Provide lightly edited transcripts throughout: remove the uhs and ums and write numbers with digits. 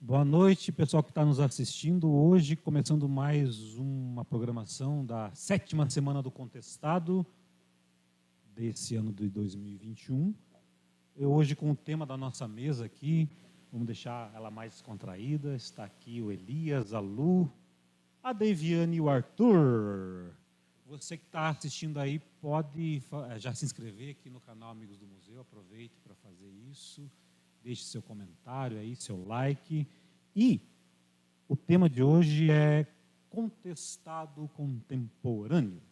Boa noite, pessoal que está nos assistindo. Hoje, começando mais uma programação da 7ª Semana do Contestado, desse ano de 2021. Hoje, com o tema da nossa mesa aqui, vamos deixar ela mais descontraída. Está aqui o Elias, a Lu, a Deviane e o Arthur. Você que está assistindo aí pode já se inscrever aqui no canal Amigos do Museu. Aproveite para fazer isso. Deixe seu comentário aí, seu like. E o tema de hoje é contestado contemporâneo.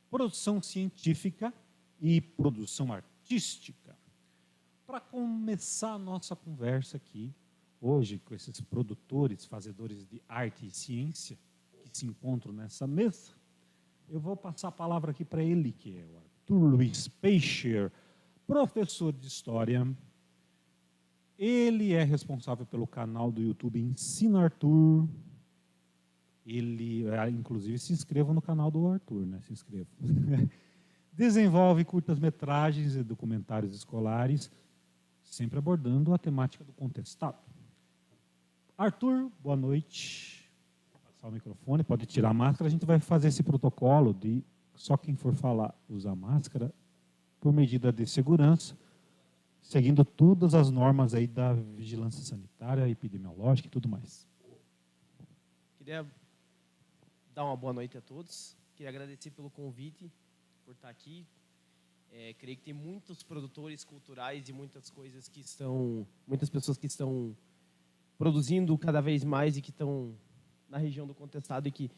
Produção científica e produção artística. Para começar a nossa conversa aqui, hoje, com esses produtores, fazedores de arte e ciência, que se encontram nessa mesa, eu vou passar a palavra aqui para ele, que é o Arthur Luiz Peixe, professor de História. Ele é responsável pelo canal do YouTube Ensina Arthur. Ele, inclusive, se inscreva no canal do Arthur, né? Se inscreva. Desenvolve curtas-metragens e documentários escolares, sempre abordando a temática do contestado. Arthur, boa noite. Vou passar o microfone, pode tirar a máscara. A gente vai fazer esse protocolo de só quem for falar usar máscara por medida de segurança, seguindo todas as normas aí da vigilância sanitária, epidemiológica e tudo mais. Queria dar uma boa noite a todos. Queria agradecer pelo convite, por estar aqui. Creio que tem muitos produtores culturais e muitas pessoas que estão produzindo cada vez mais e que estão na região do contestado e que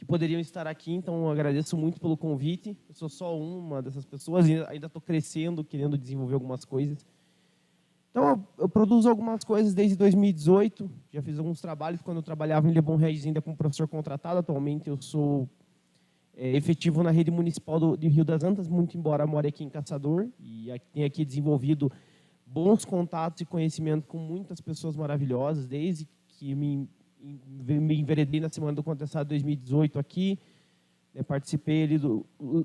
poderiam estar aqui. Então, eu agradeço muito pelo convite. Eu sou só uma dessas pessoas e ainda estou crescendo, querendo desenvolver algumas coisas. Então, eu produzo algumas coisas desde 2018. Já fiz alguns trabalhos quando eu trabalhava em Lebon Regis, ainda como professor contratado. Atualmente, eu sou efetivo na rede municipal de Rio das Antas, muito embora more aqui em Caçador. E tenho aqui desenvolvido bons contatos e conhecimento com muitas pessoas maravilhosas, desde que me enveredei na Semana do Contestado 2018 aqui. Participei ali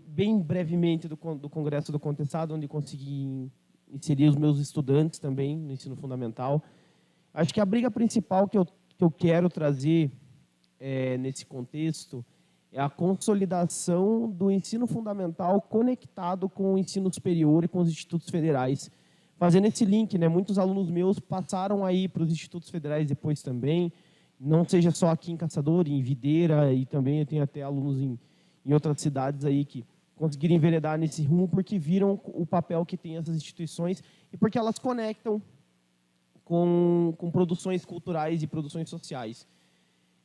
bem brevemente do Congresso do Contestado, onde consegui inserir os meus estudantes também no ensino fundamental. Acho que a briga principal que eu quero trazer nesse contexto é a consolidação do ensino fundamental conectado com o ensino superior e com os institutos federais. Fazendo esse link, né, muitos alunos meus passaram aí para os institutos federais depois também, não seja só aqui em Caçador, em Videira, e também eu tenho até alunos em outras cidades aí que conseguiram enveredar nesse rumo porque viram o papel que tem essas instituições e porque elas conectam com produções culturais e produções sociais.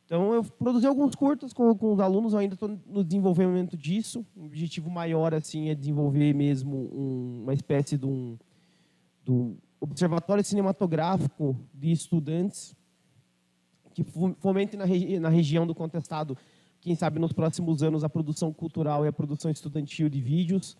Então, eu produzi alguns curtas com os alunos, eu ainda estou no desenvolvimento disso. O objetivo maior assim, é desenvolver mesmo uma espécie de um observatório cinematográfico de estudantes que fomente na região do contestado, quem sabe nos próximos anos, a produção cultural e a produção estudantil de vídeos.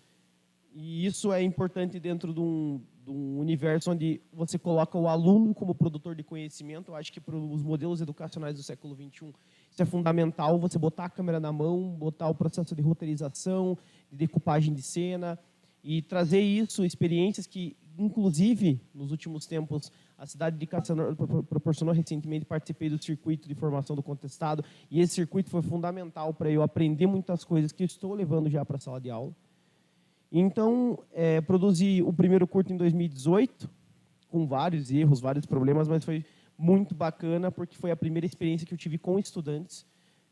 E isso é importante dentro de um universo onde você coloca o aluno como produtor de conhecimento. Eu acho que para os modelos educacionais do século XXI, isso é fundamental, você botar a câmera na mão, botar o processo de roteirização, de decupagem de cena, e trazer isso, experiências que, inclusive, nos últimos tempos, a cidade de Caçador proporcionou recentemente. Participei do circuito de formação do contestado, e esse circuito foi fundamental para eu aprender muitas coisas que eu estou levando já para a sala de aula. Então, produzi o primeiro curto em 2018, com vários erros, vários problemas, mas foi muito bacana, porque foi a primeira experiência que eu tive com estudantes,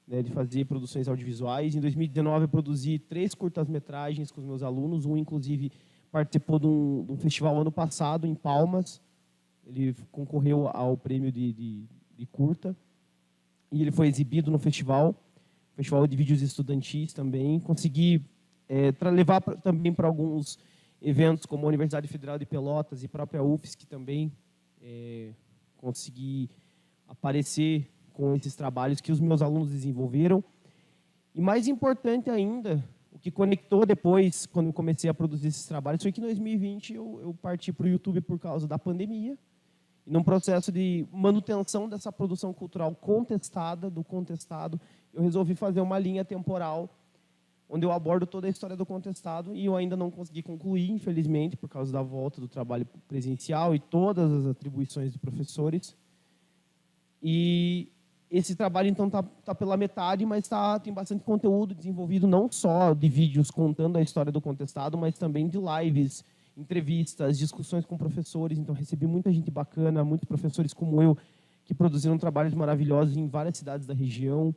né, de fazer produções audiovisuais. Em 2019, eu produzi 3 curtas-metragens com os meus alunos. Um, inclusive, participou de um festival ano passado, em Palmas. Ele concorreu ao prêmio de curta. E ele foi exibido no festival de vídeos estudantis também. Consegui levar também para alguns eventos, como a Universidade Federal de Pelotas e própria UFSC também. Consegui aparecer com esses trabalhos que os meus alunos desenvolveram. E mais importante ainda, o que conectou depois, quando eu comecei a produzir esses trabalhos, foi que em 2020 eu parti para o YouTube por causa da pandemia, e num processo de manutenção dessa produção cultural contestada, do contestado, eu resolvi fazer uma linha temporal onde eu abordo toda a história do contestado, e eu ainda não consegui concluir, infelizmente, por causa da volta do trabalho presencial e todas as atribuições de professores. E esse trabalho, então, tá pela metade, mas tem bastante conteúdo desenvolvido, não só de vídeos contando a história do contestado, mas também de lives, entrevistas, discussões com professores. Então, recebi muita gente bacana, muitos professores como eu, que produziram trabalhos maravilhosos em várias cidades da região.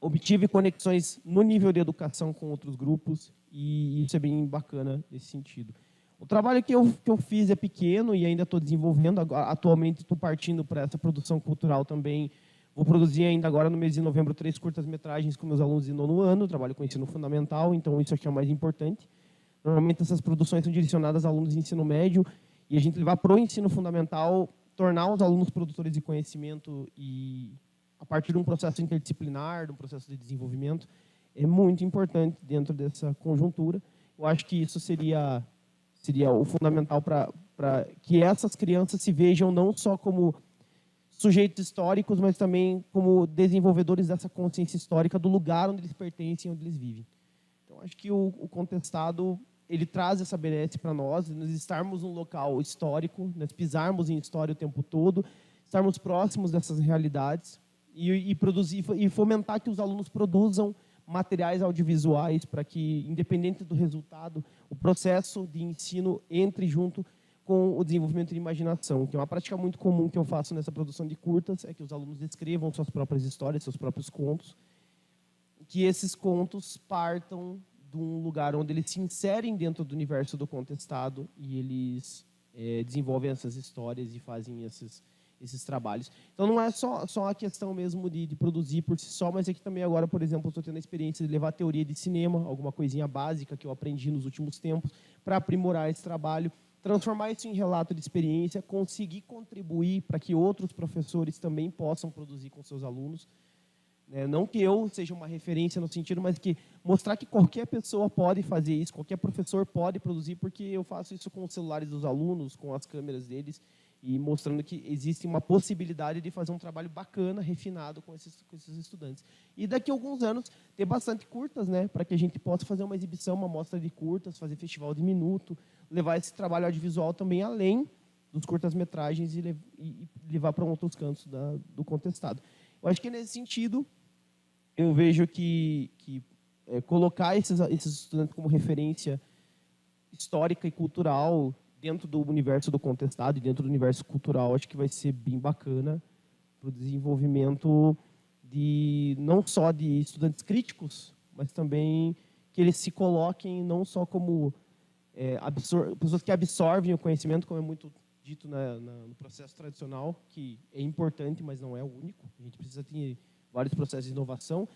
Obtive conexões no nível de educação com outros grupos, e isso é bem bacana nesse sentido. O trabalho que eu fiz é pequeno e ainda estou desenvolvendo. Atualmente estou partindo para essa produção cultural também. Vou produzir ainda agora no mês de novembro 3 curtas-metragens com meus alunos de 9º ano. Trabalho com ensino fundamental, então isso aqui é o mais importante. Normalmente essas produções são direcionadas a alunos de ensino médio e a gente levar para o ensino fundamental, tornar os alunos produtores de conhecimento e a partir de um processo interdisciplinar, de um processo de desenvolvimento, é muito importante dentro dessa conjuntura. Eu acho que isso seria o fundamental para que essas crianças se vejam não só como sujeitos históricos, mas também como desenvolvedores dessa consciência histórica do lugar onde eles pertencem, onde eles vivem. Então, acho que o contestado, ele traz essa benesse para nós estarmos num local histórico, nós pisarmos em história o tempo todo, estarmos próximos dessas realidades e produzir e fomentar que os alunos produzam materiais audiovisuais para que, independente do resultado, o processo de ensino entre junto com o desenvolvimento de imaginação, que é uma prática muito comum que eu faço nessa produção de curtas, é que os alunos escrevam suas próprias histórias, seus próprios contos, que esses contos partam de um lugar onde eles se inserem dentro do universo do contestado e eles desenvolvem essas histórias e fazem esses trabalhos. Então, não é só a questão mesmo de produzir por si só, mas é que também agora, por exemplo, estou tendo a experiência de levar a teoria de cinema, alguma coisinha básica que eu aprendi nos últimos tempos, para aprimorar esse trabalho, transformar isso em relato de experiência, conseguir contribuir para que outros professores também possam produzir com seus alunos. Não que eu seja uma referência no sentido, mas que mostrar que qualquer pessoa pode fazer isso, qualquer professor pode produzir, porque eu faço isso com os celulares dos alunos, com as câmeras deles, e mostrando que existe uma possibilidade de fazer um trabalho bacana, refinado com esses estudantes. E daqui a alguns anos, ter bastante curtas, para que a gente possa fazer uma exibição, uma mostra de curtas, fazer festival de minuto, levar esse trabalho audiovisual também além dos curtas-metragens e levar para outros cantos do contestado. Eu acho que, nesse sentido, eu vejo que colocar esses estudantes como referência histórica e cultural dentro do universo do contestado e dentro do universo cultural, acho que vai ser bem bacana para o desenvolvimento não só de estudantes críticos, mas também que eles se coloquem não só como pessoas que absorvem o conhecimento, como é muito dito no processo tradicional, que é importante, mas não é o único. A gente precisa ter vários processos de inovação,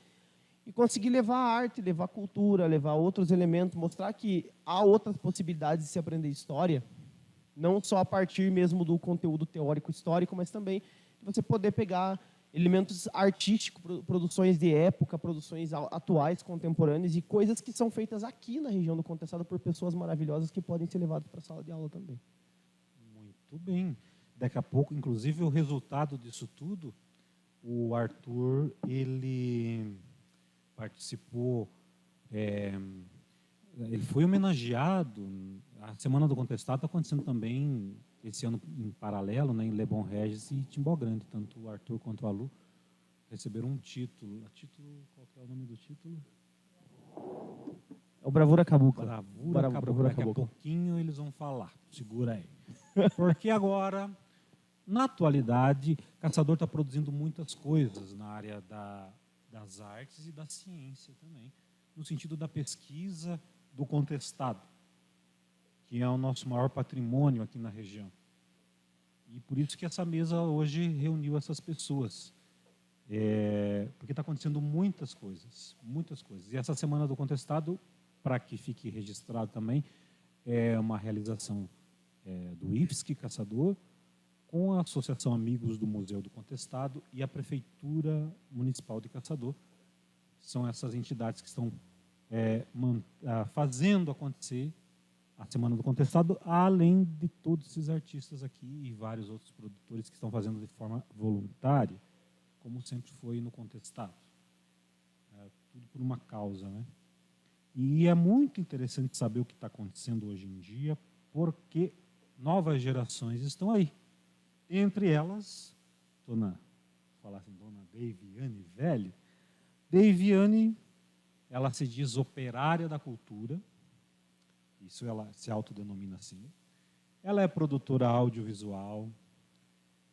e conseguir levar a arte, levar a cultura, levar outros elementos, mostrar que há outras possibilidades de se aprender história, não só a partir mesmo do conteúdo teórico histórico, mas também de você poder pegar elementos artísticos, produções de época, produções atuais, contemporâneas, e coisas que são feitas aqui na região do contestado por pessoas maravilhosas que podem ser levadas para a sala de aula também. Muito bem. Daqui a pouco, inclusive, o resultado disso tudo, o Arthur, ele participou, ele foi homenageado. A Semana do Contestado está acontecendo também esse ano em paralelo, em Lebon Regis e Timbó Grande. Tanto o Arthur quanto a Lu receberam um título. Qual que é o nome do título? É o Bravura Cabocla. Bravura Cabocla. Daqui a pouquinho eles vão falar. Segura aí. Porque agora, na atualidade, Caçador está produzindo muitas coisas na área das artes e da ciência também, no sentido da pesquisa do contestado, que é o nosso maior patrimônio aqui na região. E por isso que essa mesa hoje reuniu essas pessoas. Porque está acontecendo muitas coisas. E essa Semana do Contestado, para que fique registrado também, é uma realização do IFSC Caçador, com a Associação Amigos do Museu do Contestado e a Prefeitura Municipal de Caçador. São essas entidades que estão fazendo acontecer a Semana do Contestado, além de todos esses artistas aqui e vários outros produtores que estão fazendo de forma voluntária, como sempre foi no Contestado. Tudo por uma causa, E é muito interessante saber o que está acontecendo hoje em dia, porque novas gerações estão aí. Entre elas, estou na falar assim, dona Deiviane Velho. Deiviane, ela se diz operária da cultura, isso ela se autodenomina assim. Ela é produtora audiovisual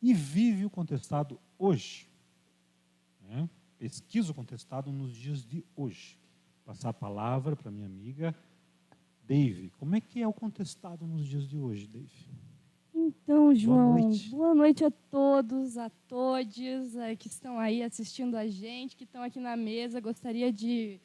e vive o contestado hoje. Né? Pesquisa o contestado nos dias de hoje. Vou passar a palavra para minha amiga Dave. Como é que é o contestado nos dias de hoje, Dave? Então, João, boa noite a todos, a todes que estão aí assistindo a gente, que estão aqui na mesa. Gostaria de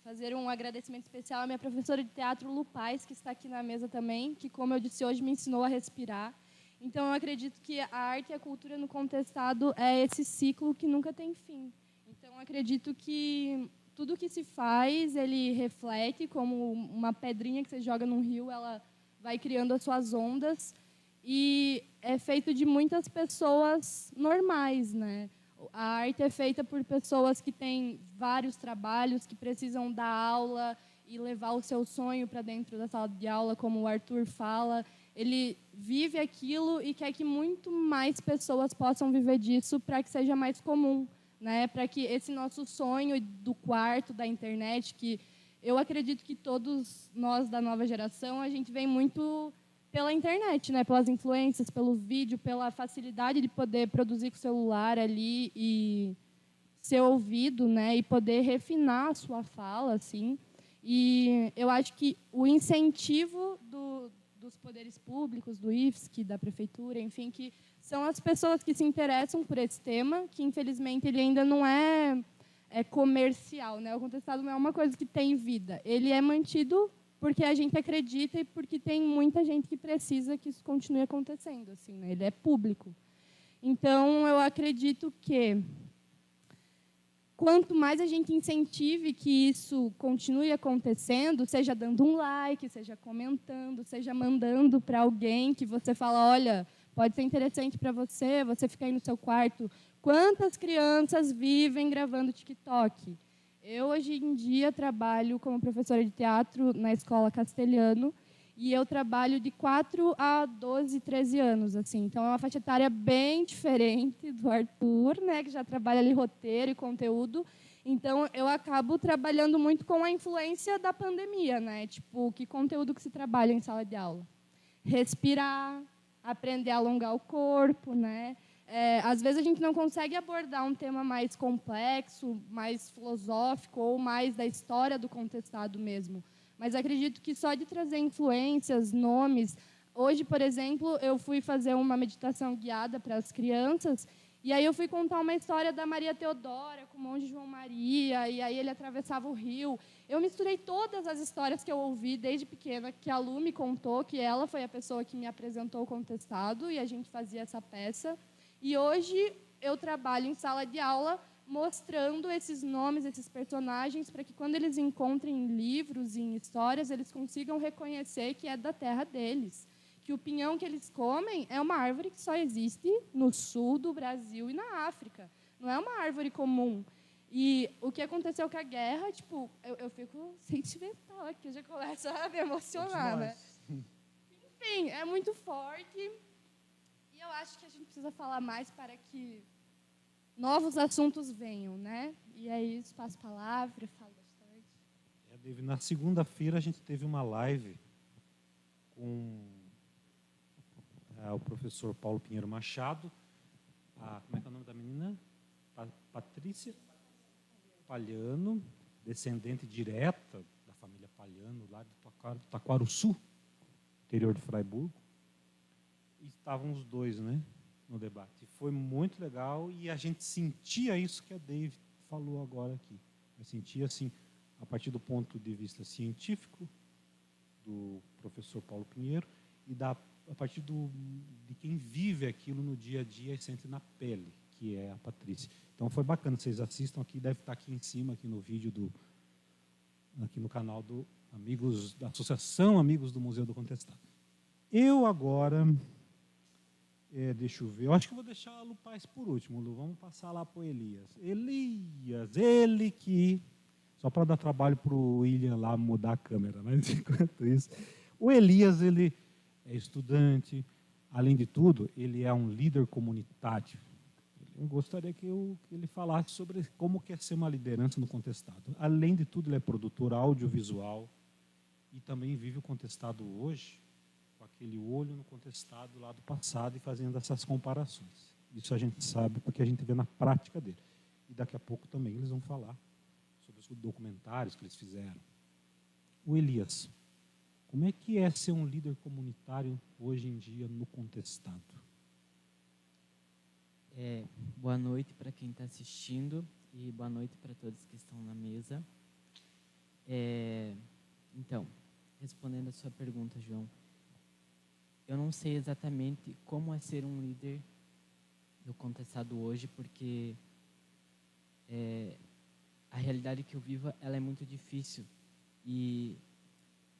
fazer um agradecimento especial à minha professora de teatro, Lu Paz, que está aqui na mesa também, que, como eu disse hoje, me ensinou a respirar. Então, eu acredito que a arte e a cultura no contestado é esse ciclo que nunca tem fim. Então, eu acredito que tudo que se faz, ele reflete, como uma pedrinha que você joga num rio, ela vai criando as suas ondas, e é feito de muitas pessoas normais, né? A arte é feita por pessoas que têm vários trabalhos, que precisam dar aula e levar o seu sonho para dentro da sala de aula, como o Arthur fala. Ele vive aquilo e quer que muito mais pessoas possam viver disso para que seja mais comum, né? Para que esse nosso sonho do quarto, da internet, que eu acredito que todos nós da nova geração, a gente vem muito pela internet, né? Pelas influências, pelo vídeo, pela facilidade de poder produzir com o celular ali e ser ouvido, né? E poder refinar a sua fala, assim. E eu acho que o incentivo dos poderes públicos, do IFSC, da prefeitura, enfim, que são as pessoas que se interessam por esse tema, que infelizmente ele ainda não é comercial, né? O contestado não é uma coisa que tem vida. Ele é mantido porque a gente acredita e porque tem muita gente que precisa que isso continue acontecendo, assim, né? Ele é público. Então, eu acredito que quanto mais a gente incentive que isso continue acontecendo, seja dando um like, seja comentando, seja mandando para alguém que você fala, olha, pode ser interessante para você, você ficar aí no seu quarto. Quantas crianças vivem gravando TikTok? Eu, hoje em dia, trabalho como professora de teatro na Escola Castelhano, e eu trabalho de 4 a 12, 13 anos. Assim. Então, é uma faixa etária bem diferente do Arthur, né, que já trabalha ali roteiro e conteúdo. Então, eu acabo trabalhando muito com a influência da pandemia. Né? Tipo, que conteúdo que se trabalha em sala de aula? Respirar, aprender a alongar o corpo, né? Às vezes a gente não consegue abordar um tema mais complexo, mais filosófico ou mais da história do contestado mesmo. Mas acredito que só de trazer influências, nomes... Hoje, por exemplo, eu fui fazer uma meditação guiada para as crianças e aí eu fui contar uma história da Maria Teodora com o monge João Maria, e aí ele atravessava o rio. Eu misturei todas as histórias que eu ouvi desde pequena, que a Lu me contou, que ela foi a pessoa que me apresentou o contestado, e a gente fazia essa peça. E hoje eu trabalho em sala de aula mostrando esses nomes, esses personagens, para que quando eles encontrem em livros, em histórias, eles consigam reconhecer que é da terra deles. Que o pinhão que eles comem é uma árvore que só existe no sul do Brasil e na África. Não é uma árvore comum. E o que aconteceu com a guerra, tipo, eu fico sentimental aqui, eu já começo a me emocionar, né? Enfim, é muito forte. E eu acho que a gente precisa falar mais para que novos assuntos venham, né? E é isso, passo a palavra, falo bastante. David, na segunda-feira a gente teve uma live com o professor Paulo Pinheiro Machado, como é que é o nome da menina? Patrícia Palhano, descendente direta da família Palhano, lá de Taquaruçu, interior de Fraiburgo. E estavam os dois, né, no debate. E foi muito legal e a gente sentia isso que a Dave falou agora aqui. Eu sentia, assim, a partir do ponto de vista científico do professor Paulo Pinheiro e a partir de quem vive aquilo no dia a dia e sente na pele, que é a Patrícia. Então foi bacana, vocês assistam aqui, deve estar aqui em cima, aqui no vídeo, aqui no canal da Associação Amigos do Museu do Contestado. Eu agora... deixa eu ver. Eu acho que vou deixar a Lu Paz por último, Lu. Vamos passar lá para o Elias. Elias, ele que... Só para dar trabalho para o William lá mudar a câmera, mas enquanto isso... O Elias, ele é estudante. Além de tudo, ele é um líder comunitário. Eu gostaria que ele falasse sobre como quer ser uma liderança no Contestado. Além de tudo, ele é produtor audiovisual e também vive o Contestado hoje, com aquele olho no Contestado lá do passado e fazendo essas comparações. Isso a gente sabe porque a gente vê na prática dele. E daqui a pouco também eles vão falar sobre os documentários que eles fizeram. O Elias, como é que é ser um líder comunitário hoje em dia no Contestado? Boa noite para quem está assistindo e boa noite para todos que estão na mesa. Então, respondendo a sua pergunta, João, eu não sei exatamente como é ser um líder do Contestado hoje, porque a realidade que eu vivo ela é muito difícil. E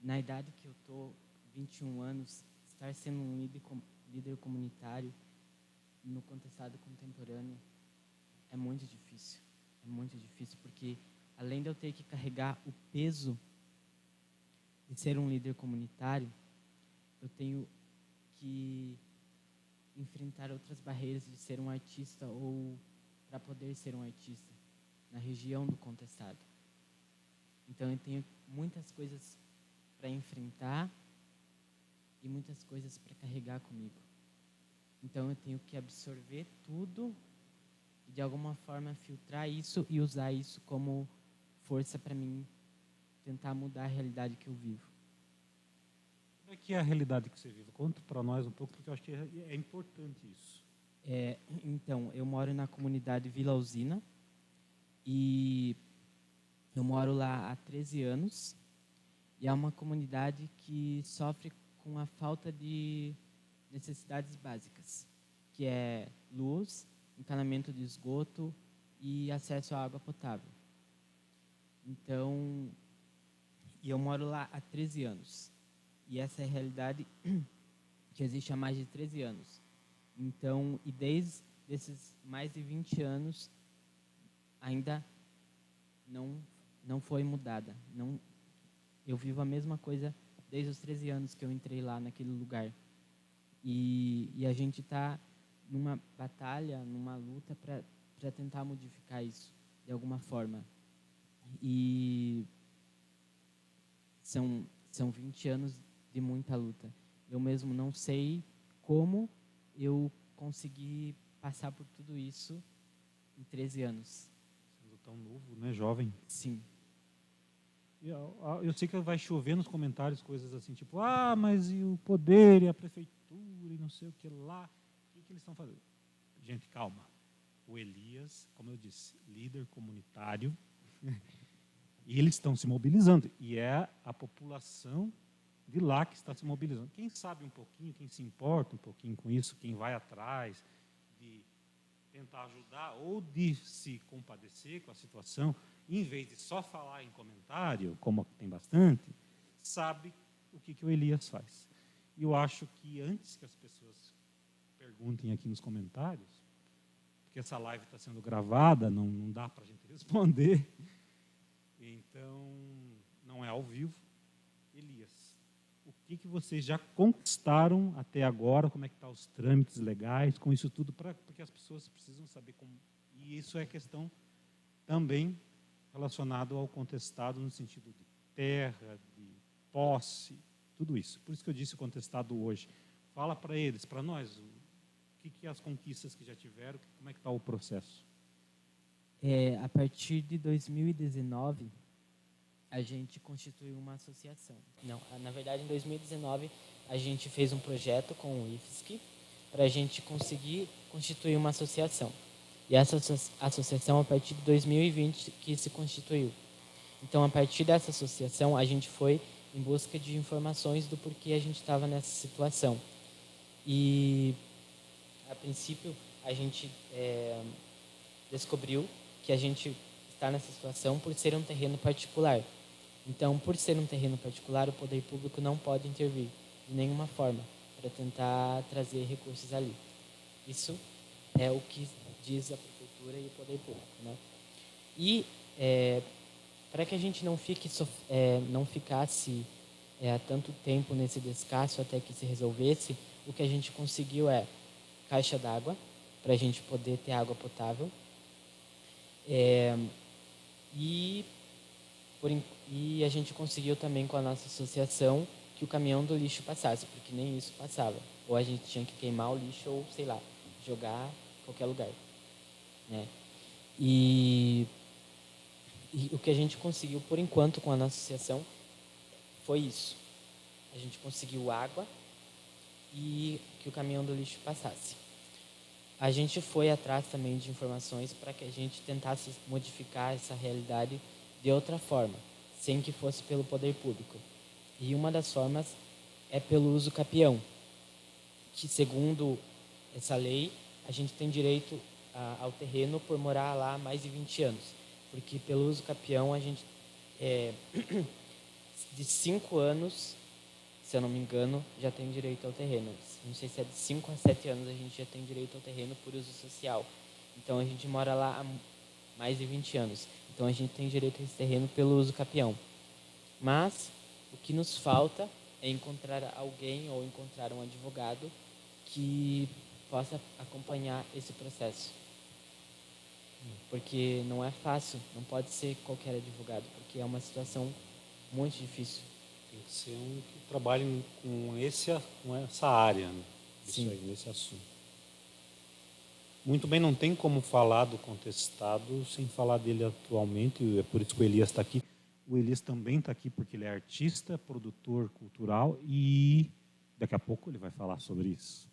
na idade que eu estou, 21 anos, estar sendo um líder comunitário no Contestado contemporâneo é muito difícil. É muito difícil, porque além de eu ter que carregar o peso de ser um líder comunitário, eu tenho que enfrentar outras barreiras de ser um artista ou para poder ser um artista na região do Contestado. Então eu tenho muitas coisas para enfrentar e muitas coisas para carregar comigo. Então eu tenho que absorver tudo e de alguma forma filtrar isso e usar isso como força para mim tentar mudar a realidade que eu vivo. Como é que é a realidade que você vive? Conta para nós um pouco, porque eu acho que é importante isso. Então, eu moro na comunidade Vila Usina e eu moro lá há 13 anos e é uma comunidade que sofre com a falta de necessidades básicas, que é luz, encanamento de esgoto e acesso à água potável. Então, eu moro lá há 13 anos. E essa é a realidade que existe há mais de 13 anos. Então, e desde esses mais de 20 anos, ainda não foi mudada. Eu vivo a mesma coisa desde os 13 anos que eu entrei lá naquele lugar. E a gente está numa batalha, numa luta para tentar modificar isso de alguma forma. E são 20 anos de muita luta. Eu mesmo não sei como eu consegui passar por tudo isso em 13 anos. Sendo tão novo, né, jovem? Sim. Eu sei que vai chover nos comentários coisas assim, tipo, mas e o poder e a prefeitura e não sei o que lá, o que eles estão fazendo? Gente, calma. O Elias, como eu disse, líder comunitário, e eles estão se mobilizando, e é a população de lá que está se mobilizando. Quem sabe um pouquinho, quem se importa um pouquinho com isso, quem vai atrás de tentar ajudar ou de se compadecer com a situação, em vez de só falar em comentário, como tem bastante, sabe o que o Elias faz. E eu acho que antes que as pessoas perguntem aqui nos comentários, porque essa live está sendo gravada, não dá para a gente responder, então não é ao vivo. Elias, o que vocês já conquistaram até agora, como é que estão os trâmites legais, com isso tudo, porque as pessoas precisam saber como. E isso é questão também relacionado ao Contestado no sentido de terra, de posse, tudo isso. Por isso que eu disse o Contestado hoje. Fala para eles, para nós, o que as conquistas que já tiveram, como é que está o processo? A partir de 2019, a gente constituiu uma associação. Não, na verdade, em 2019, a gente fez um projeto com o IFSC para a gente conseguir constituir uma associação. E essa associação, a partir de 2020, que se constituiu. Então, a partir dessa associação, a gente foi em busca de informações do porquê a gente estava nessa situação. E, a princípio, a gente descobriu que a gente está nessa situação por ser um terreno particular. Então, por ser um terreno particular, o poder público não pode intervir de nenhuma forma para tentar trazer recursos ali. Isso é o que diz a prefeitura e o poder público, né? E para que a gente não ficasse há tanto tempo nesse descasso até que se resolvesse, o que a gente conseguiu é caixa d'água, para a gente poder ter água potável. E a gente conseguiu também com a nossa associação que o caminhão do lixo passasse, porque nem isso passava. Ou a gente tinha que queimar o lixo ou, sei lá, jogar em qualquer lugar, né? E o que a gente conseguiu, por enquanto, com a nossa associação, foi isso. A gente conseguiu água e que o caminhão do lixo passasse. A gente foi atrás também de informações para que a gente tentasse modificar essa realidade de outra forma, sem que fosse pelo poder público. E uma das formas é pelo uso capião, que segundo essa lei, a gente tem direito ao terreno por morar lá há mais de 20 anos. Porque pelo uso capião, a gente, de 5 anos, se eu não me engano, já tem direito ao terreno. Não sei se é de 5 a 7 anos a gente já tem direito ao terreno por uso social. Então a gente mora lá há mais de 20 anos. Então a gente tem direito a esse terreno pelo uso capião. Mas o que nos falta é encontrar alguém ou encontrar um advogado que possa acompanhar esse processo. Porque não é fácil, não pode ser qualquer advogado, porque é uma situação muito difícil. Tem que ser um que trabalhe com essa área, né? Isso Sim. aí, nesse assunto. Muito bem, não tem como falar do contestado sem falar dele atualmente, é por isso que o Elias está aqui. O Elias também está aqui porque ele é artista, produtor cultural e daqui a pouco ele vai falar sobre isso.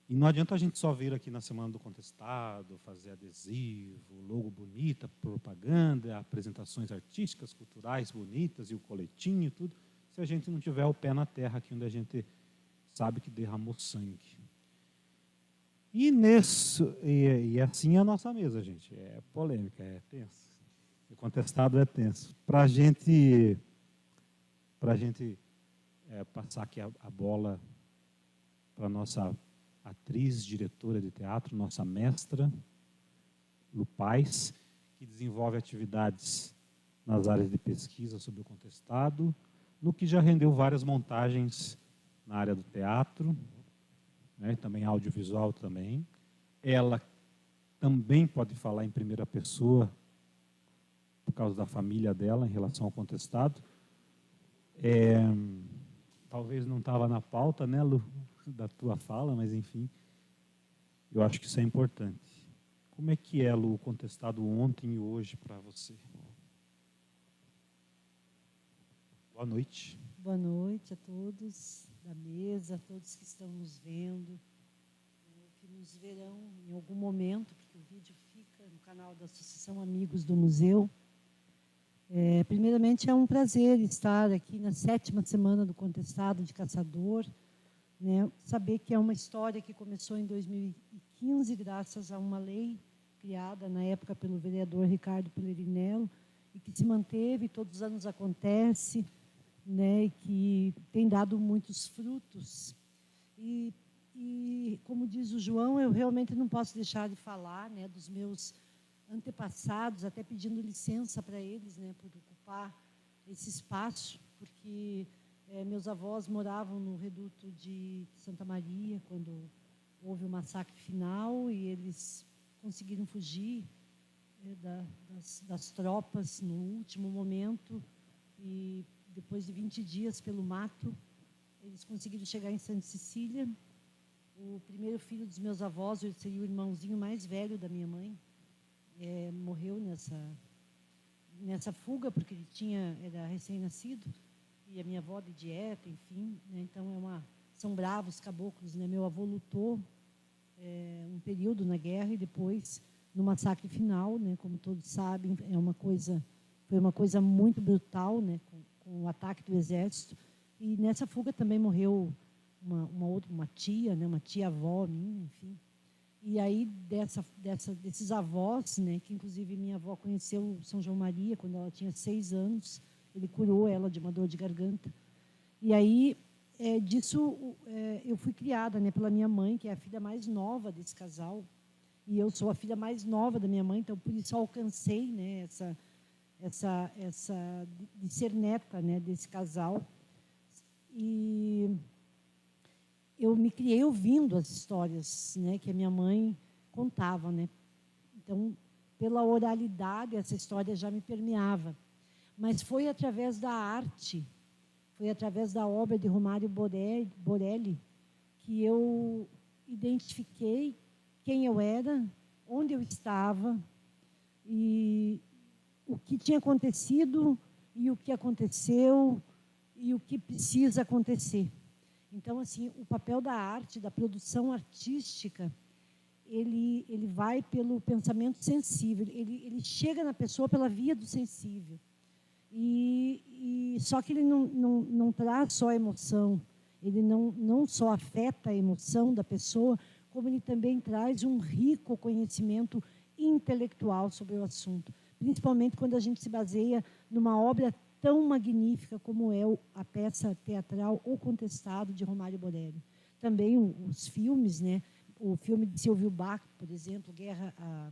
E não adianta a gente só vir aqui na Semana do Contestado, fazer adesivo, logo bonita, propaganda, apresentações artísticas, culturais bonitas e o coletinho e tudo, se a gente não tiver o pé na terra aqui onde a gente sabe que derramou sangue. E assim é a nossa mesa, gente. É polêmica, é tenso. O contestado é tenso. Para a gente passar aqui a bola para a nossa atriz, diretora de teatro, nossa mestra, Lu Paes, que desenvolve atividades nas áreas de pesquisa sobre o contestado, no que já rendeu várias montagens na área do teatro, né, também audiovisual também. Ela também pode falar em primeira pessoa, por causa da família dela, em relação ao contestado. Talvez não estava na pauta, né, Lu, da tua fala, mas enfim, eu acho que isso é importante. Como é que é, Lu, o contestado ontem e hoje para você? Boa noite. Boa noite a todos da mesa, a todos que estão nos vendo, que nos verão em algum momento, porque o vídeo fica no canal da Associação Amigos do Museu. Primeiramente, é um prazer estar aqui na 7ª Semana do Contestado de Caçador, né? Saber que é uma história que começou em 2015, graças a uma lei criada na época pelo vereador Ricardo Pelerinello, e que se manteve, todos os anos acontece, né? E que tem dado muitos frutos. E como diz o João, eu realmente não posso deixar de falar, né, dos meus antepassados, até pedindo licença para eles, né, por ocupar esse espaço, porque meus avós moravam no reduto de Santa Maria, quando houve o massacre final, e eles conseguiram fugir das tropas no último momento, e depois de 20 dias pelo mato, eles conseguiram chegar em Santa Cecília. O primeiro filho dos meus avós, ele seria o irmãozinho mais velho da minha mãe, morreu nessa fuga, porque ele era recém-nascido, e a minha avó de dieta, enfim, né? Então são bravos caboclos, né? Meu avô lutou um período na guerra e depois no massacre final, né? Como todos sabem, foi uma coisa muito brutal, né? Com o ataque do exército, e nessa fuga também morreu uma tia, né? Uma tia-avó minha, enfim. E aí, desses avós, né, que inclusive minha avó conheceu São João Maria quando ela tinha 6 anos, ele curou ela de uma dor de garganta. E aí, eu fui criada, né, pela minha mãe, que é a filha mais nova desse casal, e eu sou a filha mais nova da minha mãe, então por isso alcancei, né, de ser neta, né, desse casal. E eu me criei ouvindo as histórias, né, que a minha mãe contava, né? Então, pela oralidade, essa história já me permeava. Mas foi através da arte, foi através da obra de Romário Borelli que eu identifiquei quem eu era, onde eu estava e o que tinha acontecido e o que aconteceu e o que precisa acontecer. Então, assim, o papel da arte, da produção artística, ele vai pelo pensamento sensível, ele chega na pessoa pela via do sensível. Só que ele não traz só emoção, ele não só afeta a emoção da pessoa, como ele também traz um rico conhecimento intelectual sobre o assunto, principalmente quando a gente se baseia numa obra tão magnífica como é a peça teatral O Contestado, de Romário Borelli. Também os filmes, né? O filme de Silvio Bach, por exemplo, a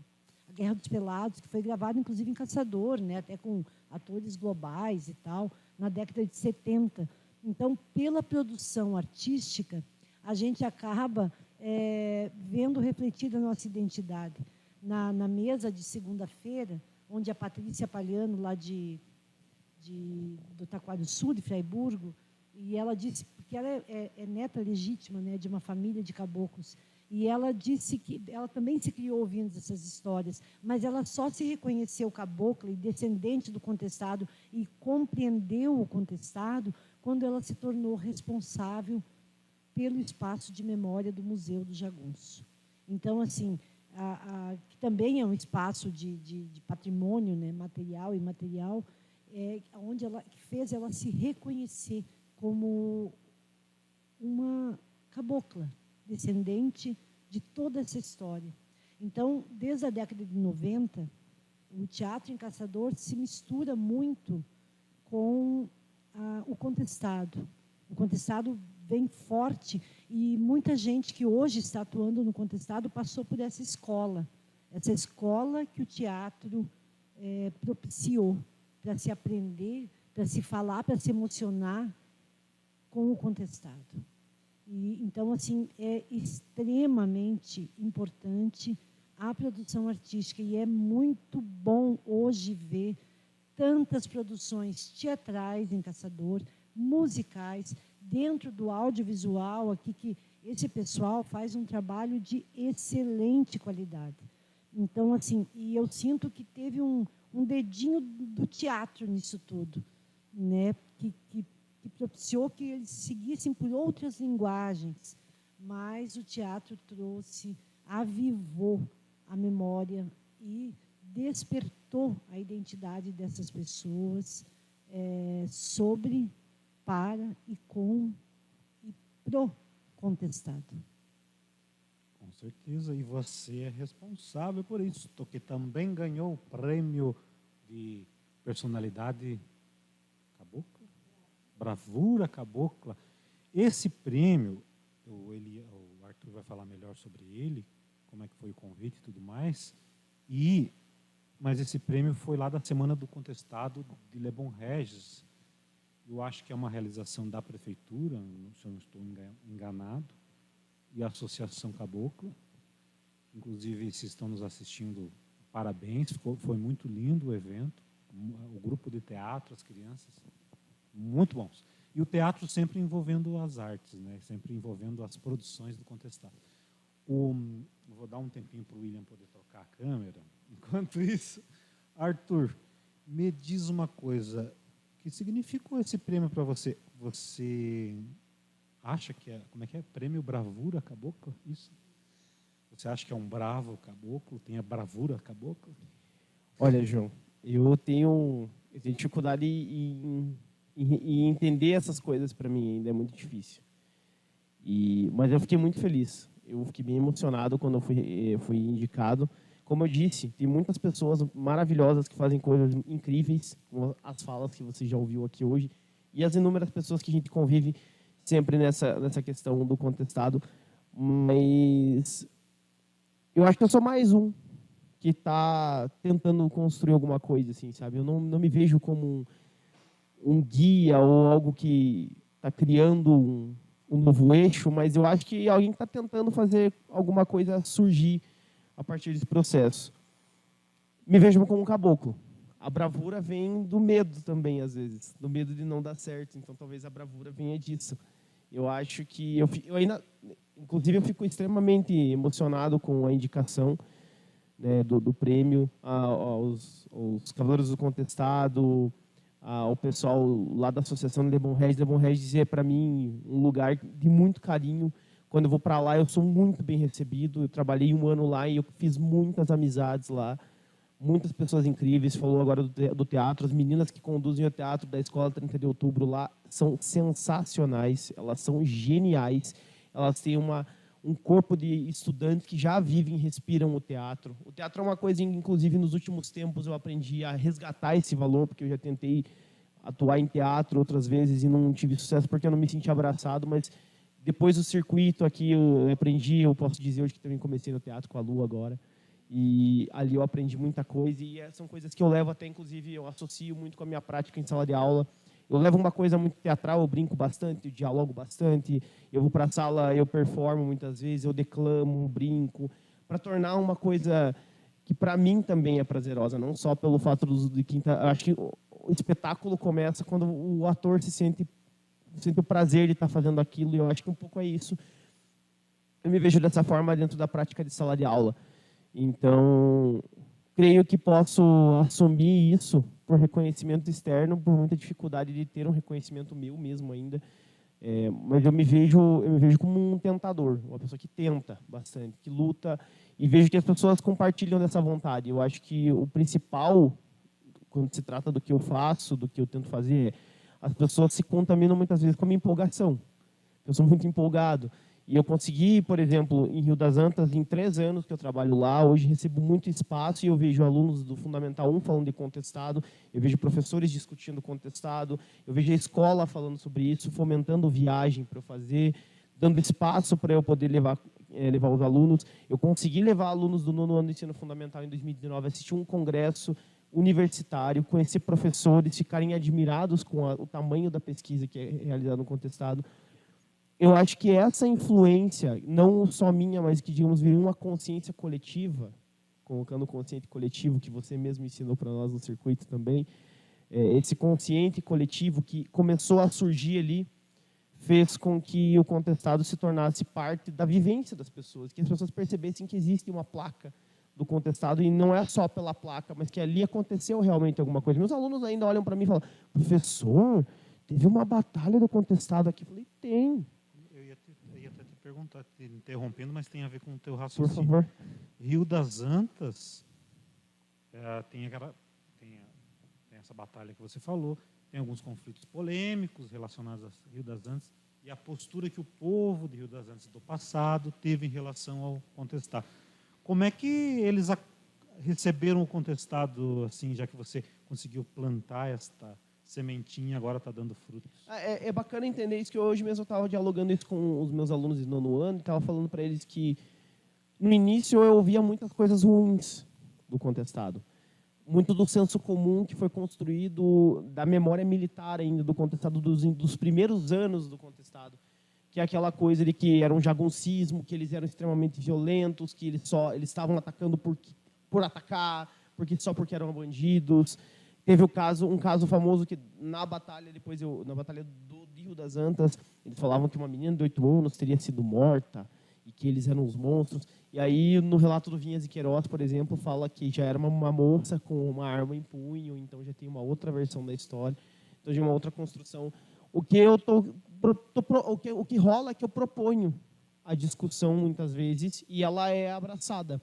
Guerra dos Pelados, que foi gravado, inclusive, em Caçador, né? Até com atores globais e tal, na década de 70. Então, pela produção artística, a gente acaba vendo refletida a nossa identidade. Na mesa de segunda-feira, onde a Patrícia Palhano, lá do Taquari Sul, de Fraiburgo, e ela disse, porque ela é neta legítima, né, de uma família de caboclos, e ela disse que ela também se criou ouvindo essas histórias, mas ela só se reconheceu cabocla e descendente do contestado e compreendeu o contestado quando ela se tornou responsável pelo espaço de memória do Museu do Jagunço. Então, assim, que também é um espaço de patrimônio, né, material e imaterial, onde que fez ela se reconhecer como uma cabocla, descendente de toda essa história. Então, desde a década de 90, o teatro em Caçador se mistura muito com o contestado. O contestado vem forte e muita gente que hoje está atuando no contestado passou por essa escola que o teatro propiciou para se aprender, para se falar, para se emocionar com o contestado. Então, assim, é extremamente importante a produção artística e é muito bom hoje ver tantas produções teatrais em Caçador, musicais, dentro do audiovisual aqui, que esse pessoal faz um trabalho de excelente qualidade. Então, assim, e eu sinto que teve um dedinho do teatro nisso tudo, né? Que propiciou que eles seguissem por outras linguagens, mas o teatro avivou a memória e despertou a identidade dessas pessoas sobre, para e com e pro contestado. Com certeza, e você é responsável por isso, porque também ganhou o prêmio de personalidade cabocla, bravura cabocla. Esse prêmio, o Arthur vai falar melhor sobre ele, como é que foi o convite e tudo mais, mas esse prêmio foi lá da Semana do Contestado de Lebon Regis. Eu acho que é uma realização da prefeitura, se eu não estou enganado, e a Associação Cabocla. Inclusive, se estão nos assistindo, parabéns, foi muito lindo o evento, o grupo de teatro, as crianças, muito bons. E o teatro sempre envolvendo as artes, né? Sempre envolvendo as produções do contestado. Vou dar um tempinho para o William poder trocar a câmera. Enquanto isso, Arthur, me diz uma coisa, o que significou esse prêmio para você? Você acha que como é que é? Prêmio Bravura Cabocla? Isso? Você acha que é um bravo caboclo? Tem a bravura cabocla? Olha, João, eu tenho dificuldade em entender essas coisas, para mim ainda é muito difícil. Mas eu fiquei muito feliz. Eu fiquei bem emocionado quando eu fui indicado. Como eu disse, tem muitas pessoas maravilhosas que fazem coisas incríveis, como as falas que você já ouviu aqui hoje, e as inúmeras pessoas que a gente convive sempre nessa questão do contestado. Mas eu acho que eu sou mais um que está tentando construir alguma coisa, assim, sabe? Eu não me vejo como um guia ou algo que está criando um novo eixo, mas eu acho que alguém está tentando fazer alguma coisa surgir a partir desse processo. Me vejo como um caboclo. A bravura vem do medo também, às vezes, do medo de não dar certo. Então, talvez a bravura venha disso. Eu acho que eu ainda, inclusive, eu fico extremamente emocionado com a indicação, né, do prêmio aos Cavaleiros do Contestado, ao pessoal lá da Associação Le Bon Regis. Le Bon Regis é, para mim, um lugar de muito carinho. Quando eu vou para lá, eu sou muito bem recebido. Eu trabalhei 1 ano lá e eu fiz muitas amizades lá. Muitas pessoas incríveis. Falou agora do teatro. As meninas que conduzem o teatro da Escola 30 de Outubro lá são sensacionais. Elas são geniais. Elas têm um corpo de estudantes que já vivem e respiram o teatro. O teatro é uma coisa, inclusive, nos últimos tempos eu aprendi a resgatar esse valor, porque eu já tentei atuar em teatro outras vezes e não tive sucesso porque eu não me senti abraçado, mas depois do circuito aqui eu aprendi, eu posso dizer hoje que também comecei no teatro com a Lu agora, e ali eu aprendi muita coisa, e são coisas que eu levo até, inclusive, eu associo muito com a minha prática em sala de aula. Eu levo uma coisa muito teatral, eu brinco bastante, eu dialogo bastante, eu vou para a sala, eu performo muitas vezes, eu declamo, brinco, para tornar uma coisa que para mim também é prazerosa, não só pelo fato de quinta. Eu acho que o espetáculo começa quando o ator sente o prazer de estar fazendo aquilo, e eu acho que um pouco é isso. Eu me vejo dessa forma dentro da prática de sala de aula. Então, creio que posso assumir isso por reconhecimento externo, por muita dificuldade de ter um reconhecimento meu mesmo ainda. Mas eu me vejo como um tentador, uma pessoa que tenta bastante, que luta, e vejo que as pessoas compartilham dessa vontade. Eu acho que o principal, quando se trata do que eu faço, do que eu tento fazer, as pessoas se contaminam muitas vezes com a minha empolgação. Eu sou muito empolgado. E eu consegui, por exemplo, em Rio das Antas, em 3 anos que eu trabalho lá, hoje recebo muito espaço e eu vejo alunos do Fundamental 1 falando de contestado, eu vejo professores discutindo contestado, eu vejo a escola falando sobre isso, fomentando viagem para eu fazer, dando espaço para eu poder levar os alunos. Eu consegui levar alunos do 9º ano do ensino fundamental em 2019 a assistir um congresso universitário, conhecer professores, ficarem admirados com o tamanho da pesquisa que é realizada no contestado. Eu acho que essa influência, não só minha, mas que, digamos, viria uma consciência coletiva, colocando o consciente coletivo, que você mesmo ensinou para nós no circuito também, esse consciente coletivo que começou a surgir ali, fez com que o contestado se tornasse parte da vivência das pessoas, que as pessoas percebessem que existe uma placa do contestado, e não é só pela placa, mas que ali aconteceu realmente alguma coisa. Meus alunos ainda olham para mim e falam: professor, teve uma batalha do contestado aqui. Eu falei: tem. Eu ia até te perguntar, te interrompendo, mas tem a ver com o teu raciocínio. Por favor. Rio das Antas tem essa batalha que você falou, tem alguns conflitos polêmicos relacionados a Rio das Antas e a postura que o povo de Rio das Antas do passado teve em relação ao contestado. Como é que eles receberam o contestado, assim, já que você conseguiu plantar esta sementinha, agora está dando frutos? É bacana entender isso, que hoje mesmo eu estava dialogando isso com os meus alunos de 9º ano, e estava falando para eles que, no início, eu ouvia muitas coisas ruins do contestado. Muito do senso comum que foi construído da memória militar ainda do contestado, dos primeiros anos do contestado, que é aquela coisa de que era um jaguncismo, que eles eram extremamente violentos, que eles estavam atacando por atacar, porque eram bandidos. Teve um caso famoso que na batalha do Rio das Antas, eles falavam que uma menina de 8 anos teria sido morta e que eles eram os monstros. E aí, no relato do Vinhas e Queiroz, por exemplo, fala que já era uma moça com uma arma em punho, então já tem uma outra versão da história, então já é uma outra construção. O que rola é que eu proponho a discussão muitas vezes e ela é abraçada.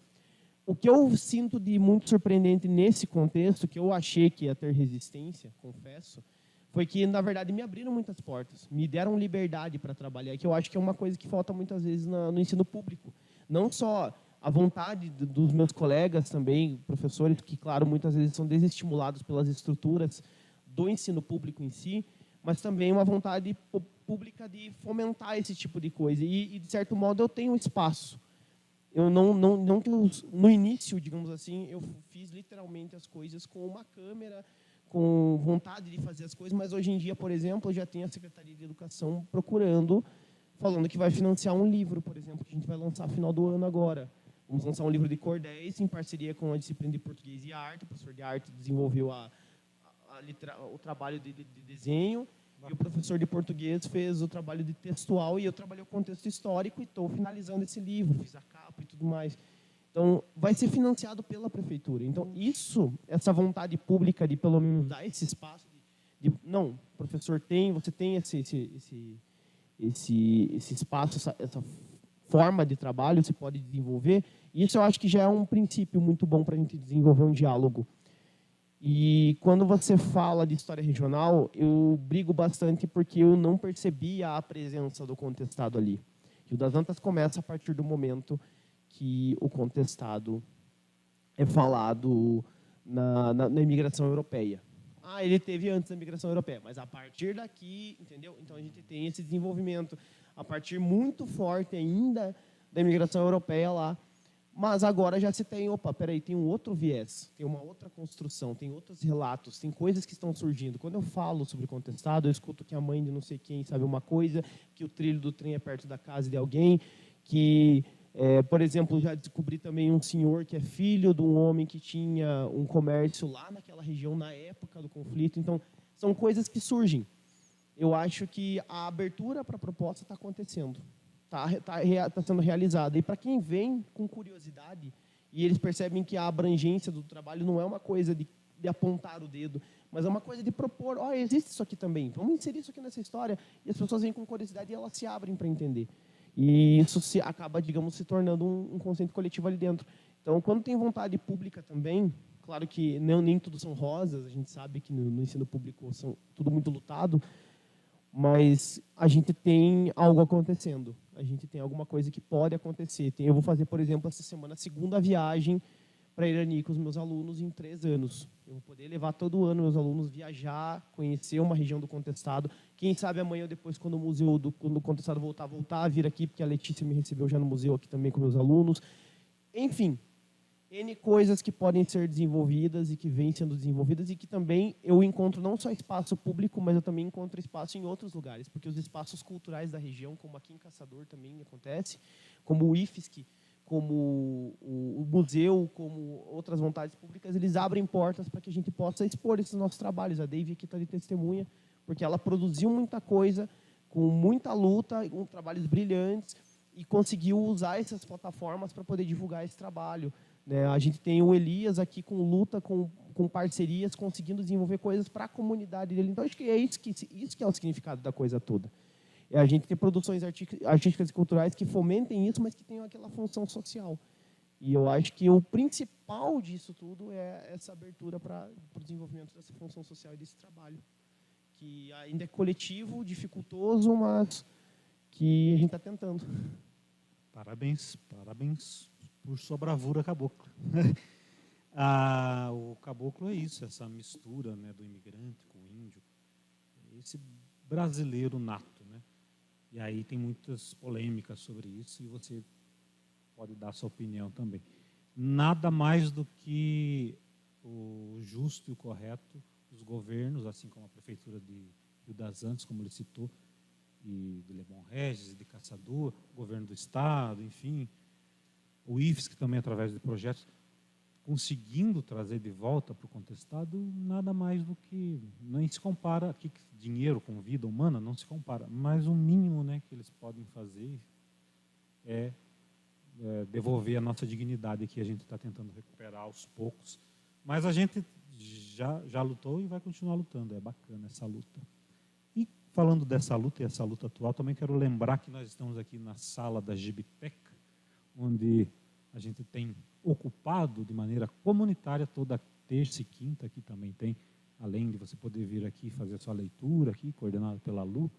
O que eu sinto de muito surpreendente nesse contexto, que eu achei que ia ter resistência, confesso, foi que, na verdade, me abriram muitas portas, me deram liberdade para trabalhar, que eu acho que é uma coisa que falta muitas vezes no ensino público. Não só a vontade dos meus colegas também, professores, que, claro, muitas vezes são desestimulados pelas estruturas do ensino público em si, mas também uma vontade pública de fomentar esse tipo de coisa. E de certo modo, eu tenho espaço. Eu no início, digamos assim, eu fiz literalmente as coisas com uma câmera, com vontade de fazer as coisas, mas hoje em dia, por exemplo, eu já tenho a Secretaria de Educação procurando falando que vai financiar um livro, por exemplo, que a gente vai lançar no final do ano agora. Vamos lançar um livro de cordéis em parceria com a disciplina de Português e Arte. O professor de arte desenvolveu o trabalho de desenho e o professor de português fez o trabalho de textual e eu trabalhei o contexto histórico e estou finalizando esse livro, fiz a capa e tudo mais. Então, vai ser financiado pela prefeitura. Então, essa vontade pública de pelo menos dar esse espaço, não, professor você tem esse espaço, essa forma de trabalho, você pode desenvolver. Isso eu acho que já é um princípio muito bom para a gente desenvolver um diálogo. E quando você fala de história regional, eu brigo bastante porque eu não percebia a presença do contestado ali. Rio das Antas começa a partir do momento que o contestado é falado na imigração europeia. Ele teve antes da imigração europeia, mas a partir daqui, entendeu? Então a gente tem esse desenvolvimento a partir muito forte ainda da imigração europeia lá. Mas agora já se tem, tem um outro viés, tem uma outra construção, tem outros relatos, tem coisas que estão surgindo. Quando eu falo sobre contestado, eu escuto que a mãe de não sei quem sabe uma coisa, que o trilho do trem é perto da casa de alguém, que, por exemplo, já descobri também um senhor que é filho de um homem que tinha um comércio lá naquela região na época do conflito. Então, são coisas que surgem. Eu acho que a abertura para a proposta está acontecendo. Está sendo realizada. E para quem vem com curiosidade, e eles percebem que a abrangência do trabalho não é uma coisa de apontar o dedo, mas é uma coisa de propor, existe isso aqui também, vamos inserir isso aqui nessa história, e as pessoas vêm com curiosidade e elas se abrem para entender. E isso acaba, digamos, se tornando um conceito coletivo ali dentro. Então, quando tem vontade pública também, claro que nem tudo são rosas, a gente sabe que no ensino público são tudo muito lutado, mas a gente tem algo acontecendo. A gente tem alguma coisa que pode acontecer. Eu vou fazer, por exemplo, essa semana a segunda viagem para Irani com os meus alunos em 3 anos. Eu vou poder levar todo ano meus alunos viajar, conhecer uma região do contestado. Quem sabe amanhã ou depois, quando o contestado voltar a vir aqui, porque a Letícia me recebeu já no museu aqui também com meus alunos. Enfim, N coisas que podem ser desenvolvidas e que vêm sendo desenvolvidas e que também eu encontro não só espaço público, mas eu também encontro espaço em outros lugares, porque os espaços culturais da região, como aqui em Caçador também acontece, como o IFSC, como o museu, como outras vontades públicas, eles abrem portas para que a gente possa expor esses nossos trabalhos. A Deivia aqui está de testemunha, porque ela produziu muita coisa, com muita luta, com trabalhos brilhantes, e conseguiu usar essas plataformas para poder divulgar esse trabalho. A gente tem o Elias aqui com luta, com parcerias, conseguindo desenvolver coisas para a comunidade dele. Então, acho que isso que é o significado da coisa toda. É a gente ter produções artísticas e culturais que fomentem isso, mas que tenham aquela função social. E eu acho que o principal disso tudo é essa abertura para o desenvolvimento dessa função social e desse trabalho, que ainda é coletivo, dificultoso, mas que a gente está tentando. Parabéns por sua bravura, caboclo. O caboclo é isso, essa mistura, né, do imigrante com o índio, esse brasileiro nato, né? E aí tem muitas polêmicas sobre isso e você pode dar sua opinião também. Nada mais do que o justo e o correto, os governos, assim como a prefeitura de Rio das Antas, como ele citou, e de Lebon Regis, de Caçador, o governo do estado, enfim, o IFSC também através de projetos, conseguindo trazer de volta para o contestado, nada mais do que, nem se compara, que dinheiro com vida humana não se compara, mas o mínimo, né, que eles podem fazer é devolver a nossa dignidade que a gente está tentando recuperar aos poucos, mas a gente já lutou e vai continuar lutando, é bacana essa luta. E falando dessa luta e essa luta atual, também quero lembrar que nós estamos aqui na sala da Gibiteca, onde a gente tem ocupado de maneira comunitária toda terça e quinta, aqui também tem, além de você poder vir aqui e fazer a sua leitura, aqui, coordenado pela Lu,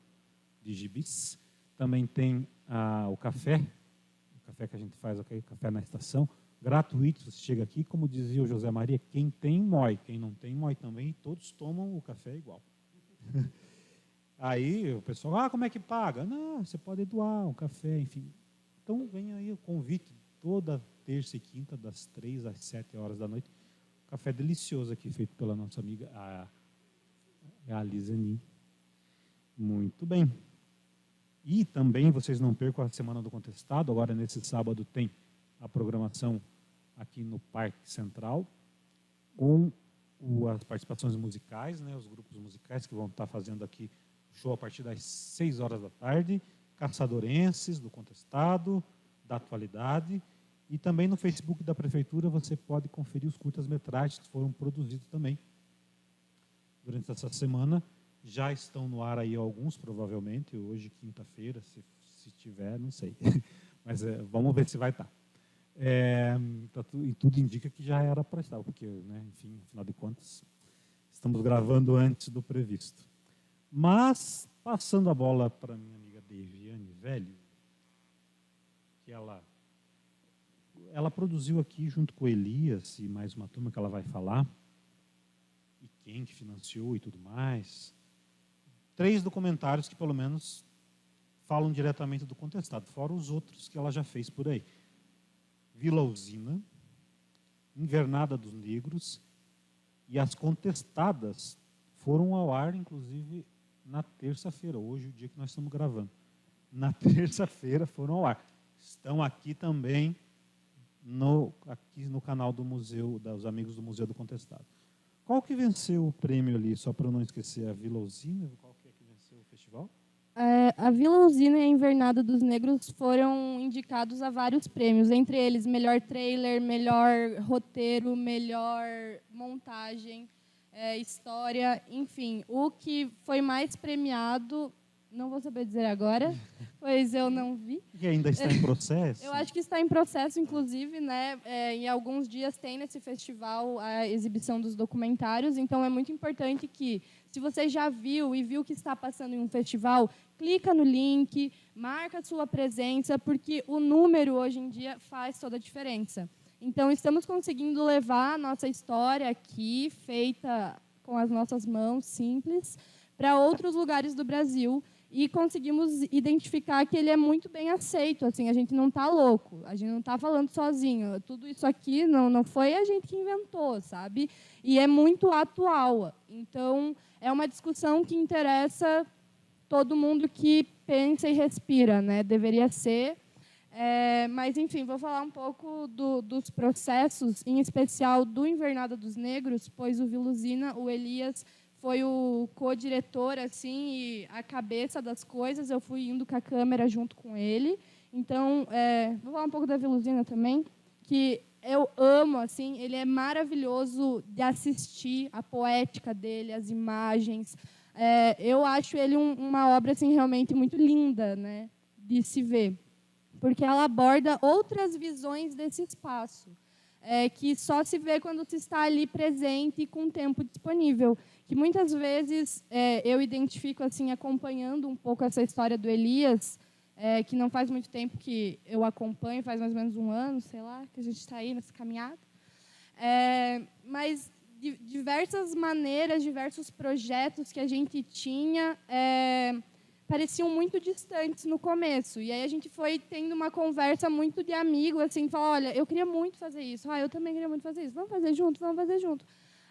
de gibis, também tem o café que a gente faz, café na estação, gratuito, você chega aqui, como dizia o José Maria, quem tem, mói, quem não tem, mói também, e todos tomam o café igual. Aí o pessoal, como é que paga? Não, você pode doar um café, enfim. Então vem aí o convite, toda terça e quinta, das 3 às 7 horas da noite. Café delicioso aqui, feito pela nossa amiga, a Lisanin. Muito bem. E também vocês não percam a Semana do Contestado. Agora, nesse sábado, tem a programação aqui no Parque Central, com as participações musicais, né, os grupos musicais que vão estar fazendo aqui show a partir das 6 horas da tarde, caçadorenses do Contestado, da Atualidade, e também no Facebook da Prefeitura você pode conferir os curtas-metragens que foram produzidos também durante essa semana. Já estão no ar aí alguns, provavelmente, hoje, quinta-feira, se tiver, não sei. Mas vamos ver se vai estar. E tudo indica que já era para estar, porque, né, enfim, afinal de contas, estamos gravando antes do previsto. Mas, passando a bola para minha amiga Deviane Velho, que ela produziu aqui, junto com o Elias e mais uma turma que ela vai falar, e quem que financiou e tudo mais, 3 documentários que, pelo menos, falam diretamente do contestado, fora os outros que ela já fez por aí. Vila Usina, Invernada dos Negros e As Contestadas foram ao ar, inclusive, na terça-feira, hoje, o dia que nós estamos gravando. Na terça-feira foram ao ar. Estão aqui também aqui no canal do Museu, dos Amigos do Museu do Contestado. Qual que venceu o prêmio ali, só para eu não esquecer, a Vila Usina? Qual que é que venceu o festival? A Vila Usina e a Invernada dos Negros foram indicados a vários prêmios, entre eles melhor trailer, melhor roteiro, melhor montagem, história, enfim. O que foi mais premiado, não vou saber dizer agora, pois eu não vi. E ainda está em processo? Eu acho que está em processo, inclusive, né? Em alguns dias tem nesse festival a exibição dos documentários, então é muito importante que, se você já viu e viu que está passando em um festival, clica no link, marca a sua presença, porque o número hoje em dia faz toda a diferença. Então, estamos conseguindo levar a nossa história aqui, feita com as nossas mãos, simples, para outros lugares do Brasil, e conseguimos identificar que ele é muito bem aceito. Assim, a gente não está louco, a gente não está falando sozinho. Tudo isso aqui não foi a gente que inventou, sabe? E é muito atual. Então, é uma discussão que interessa todo mundo que pensa e respira, né? Deveria ser. Mas, enfim, vou falar um pouco dos processos, em especial do Invernada dos Negros, pois o Vila Usina, o Elias, foi o co-diretor, assim, e a cabeça das coisas. Eu fui indo com a câmera junto com ele. Então, vou falar um pouco da Vila Usina também, que eu amo, assim, ele é maravilhoso de assistir, a poética dele, as imagens. Eu acho ele uma obra, assim, realmente muito linda, né, de se ver, porque ela aborda outras visões desse espaço, que só se vê quando se está ali presente e com tempo disponível. Que muitas vezes eu identifico, assim, acompanhando um pouco essa história do Elias, que não faz muito tempo que eu acompanho, faz mais ou menos um ano, sei lá, que a gente está aí nessa caminhada. Mas de diversas maneiras, diversos projetos que a gente tinha pareciam muito distantes no começo. E aí a gente foi tendo uma conversa muito de amigo, assim, falar, olha, eu queria muito fazer isso. Eu também queria muito fazer isso. Vamos fazer junto, vamos fazer junto.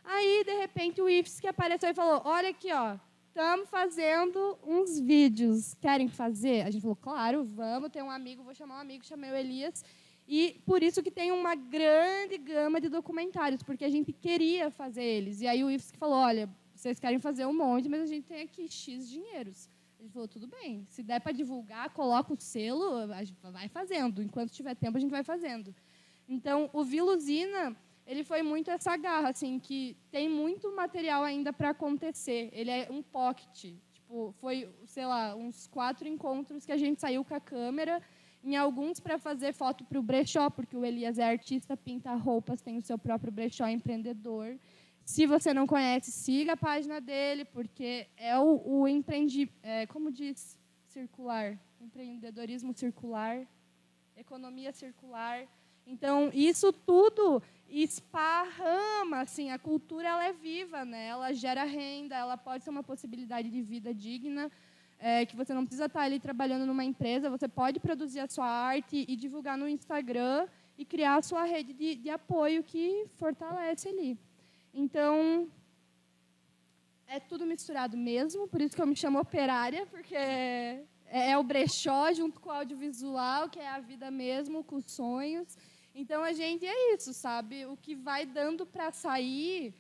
Aí, de repente, o IFES que apareceu e falou, olha aqui, ó, estamos fazendo uns vídeos. Querem fazer? A gente falou, claro, vamos. Tem um amigo, vou chamar um amigo, chamei o Elias. E por isso que tem uma grande gama de documentários, porque a gente queria fazer eles. E aí o IFES que falou, olha, vocês querem fazer um monte, mas a gente tem aqui X dinheiros. A gente falou, tudo bem, se der para divulgar, coloca o selo, a gente vai fazendo. Enquanto tiver tempo, a gente vai fazendo. Então, o Vila Usina, ele foi muito essa garra, assim, que tem muito material ainda para acontecer. Ele é um pocket. Tipo, foi, sei lá, uns 4 encontros que a gente saiu com a câmera, em alguns para fazer foto para o brechó, porque o Elias é artista, pinta roupas, tem o seu próprio brechó, empreendedor. Se você não conhece, siga a página dele, porque é o como diz circular? Empreendedorismo circular, economia circular. Então, isso tudo esparrama, assim, a cultura ela é viva, né? Ela gera renda, ela pode ser uma possibilidade de vida digna, que você não precisa estar ali trabalhando numa empresa, você pode produzir a sua arte e divulgar no Instagram e criar a sua rede de apoio que fortalece ali. Então, é tudo misturado mesmo, por isso que eu me chamo operária, porque é o brechó junto com o audiovisual, que é a vida mesmo, com os sonhos. Então, a gente é isso, sabe? O que vai dando para sair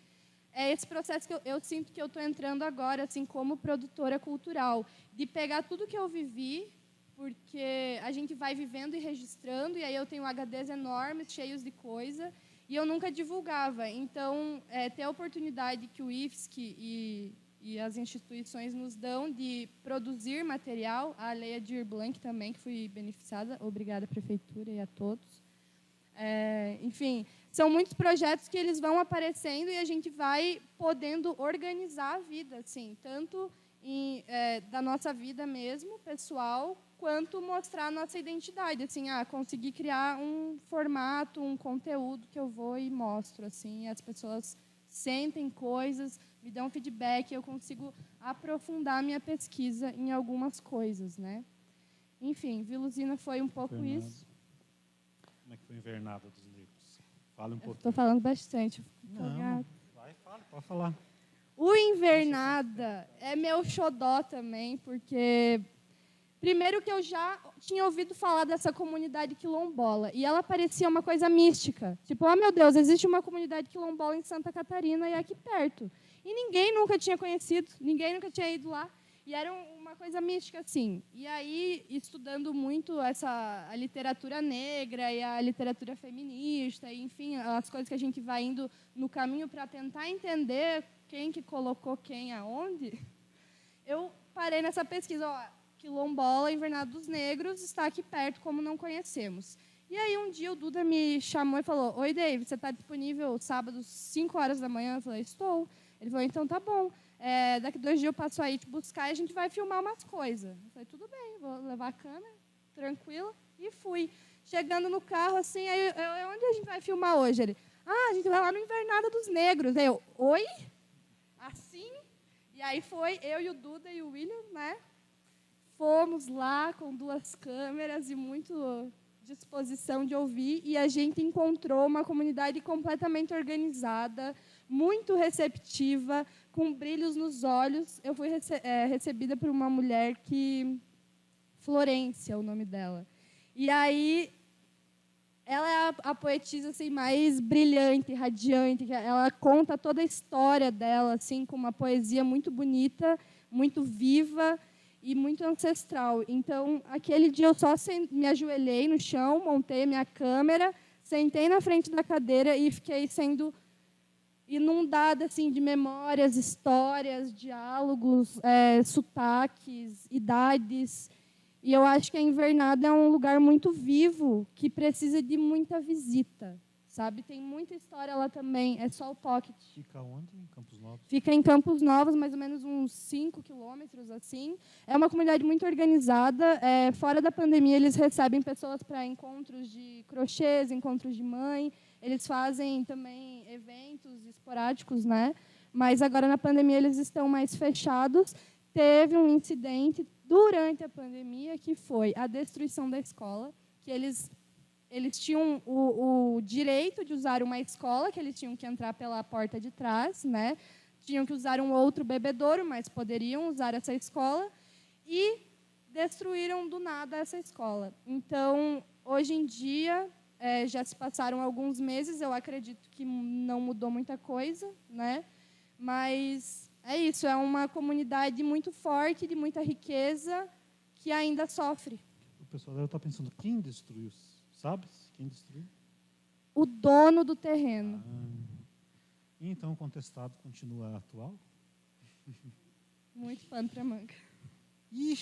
é esse processo que eu sinto que eu estou entrando agora, assim, como produtora cultural, de pegar tudo que eu vivi, porque a gente vai vivendo e registrando, e aí eu tenho HDs enormes, cheios de coisa, e eu nunca divulgava. Então, ter a oportunidade que o IFSC e as instituições nos dão de produzir material, a Lei Aldir Blanc também, que fui beneficiada, obrigada, Prefeitura, e a todos. Enfim, são muitos projetos que eles vão aparecendo e a gente vai podendo organizar a vida, assim, tanto da nossa vida mesmo, pessoal, quanto mostrar a nossa identidade, assim, conseguir criar um formato, um conteúdo que eu vou e mostro, assim, as pessoas sentem coisas, me dão feedback, eu consigo aprofundar a minha pesquisa em algumas coisas, né? Enfim, Viluzina foi um pouco isso. Como é que foi a Invernada dos Negros? Fala um pouquinho. Estou falando bastante. Não, vai, fala, pode falar. O Invernada é meu xodó também, porque primeiro que eu já tinha ouvido falar dessa comunidade quilombola, e ela parecia uma coisa mística. Tipo, oh, meu Deus, existe uma comunidade quilombola em Santa Catarina e aqui perto. E ninguém nunca tinha conhecido, ninguém nunca tinha ido lá. E era uma coisa mística, assim. E aí, estudando muito a literatura negra e a literatura feminista, e, enfim, as coisas que a gente vai indo no caminho para tentar entender quem que colocou quem aonde, eu parei nessa pesquisa. Ó, quilombola, Invernada dos Negros, está aqui perto, como não conhecemos. E aí, um dia, o Duda me chamou e falou, oi, Dave, você está disponível sábado, 5 horas da manhã? Eu falei, estou. Ele falou, então tá bom. Daqui 2 dias eu passo aí te buscar e a gente vai filmar umas coisas. Eu falei, tudo bem, vou levar a câmera, tranquila, e fui. Chegando no carro, assim, aí onde a gente vai filmar hoje? Ele, a gente vai lá no Invernada dos Negros. Aí eu, oi? Assim? E aí foi eu e o Duda e o William, né? Fomos lá com 2 câmeras e muito disposição de ouvir, e a gente encontrou uma comunidade completamente organizada, muito receptiva, com brilhos nos olhos. Eu fui recebida por uma mulher Florência, é o nome dela. E aí, ela é a poetisa assim, mais brilhante, radiante. Ela conta toda a história dela assim, com uma poesia muito bonita, muito viva e muito ancestral. Então, aquele dia eu só me ajoelhei no chão, montei a minha câmera, sentei na frente da cadeira e fiquei sendo inundada assim, de memórias, histórias, diálogos, sotaques, idades. E eu acho que a Invernada é um lugar muito vivo, que precisa de muita visita, sabe? Tem muita história lá também, é só o pocket. Fica onde? Em Campos Novos? Fica em Campos Novos, mais ou menos uns 5 quilômetros, assim. É uma comunidade muito organizada. Fora da pandemia, eles recebem pessoas para encontros de crochês, encontros de mãe. Eles fazem também eventos esporádicos, né? Mas agora, na pandemia, eles estão mais fechados. Teve um incidente durante a pandemia, que foi a destruição da escola, que eles tinham o direito de usar uma escola, que eles tinham que entrar pela porta de trás, né? Tinham que usar um outro bebedouro, mas poderiam usar essa escola, e destruíram do nada essa escola. Então, hoje em dia, já se passaram alguns meses, eu acredito que não mudou muita coisa, né? Mas é isso, é uma comunidade muito forte, de muita riqueza, que ainda sofre. O pessoal deve estar pensando, quem destruiu? Sabe? Quem destruiu? O dono do terreno. E então o contestado continua atual? Muito pano para manga. E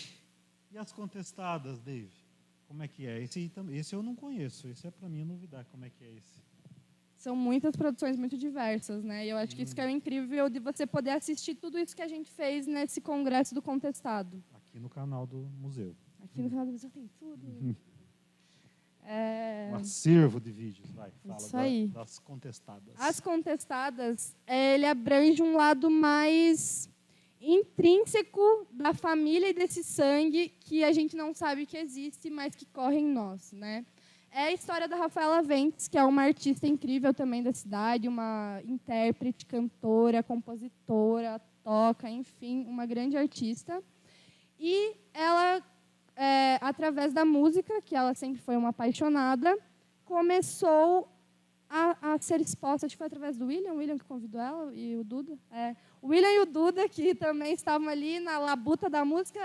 as contestadas, Dave? Como é que é? Esse eu não conheço, esse é para mim novidade. Como é que é esse? São muitas produções muito diversas, né? E eu acho que isso que é incrível, de você poder assistir tudo isso que a gente fez nesse congresso do contestado. Aqui no canal do museu. Aqui no canal do museu tem tudo. Um acervo de vídeos, vai. Fala Isso aí. das contestadas. As contestadas, ele abrange um lado mais intrínseco da família e desse sangue que a gente não sabe que existe, mas que corre em nós, né? É a história da Rafaela Ventes, que é uma artista incrível também da cidade, uma intérprete, cantora, compositora, toca, enfim, uma grande artista. E ela através da música, que ela sempre foi uma apaixonada, começou a ser exposta, acho que foi através do William que convidou ela, e o Duda. O William e o Duda, que também estavam ali na labuta da música,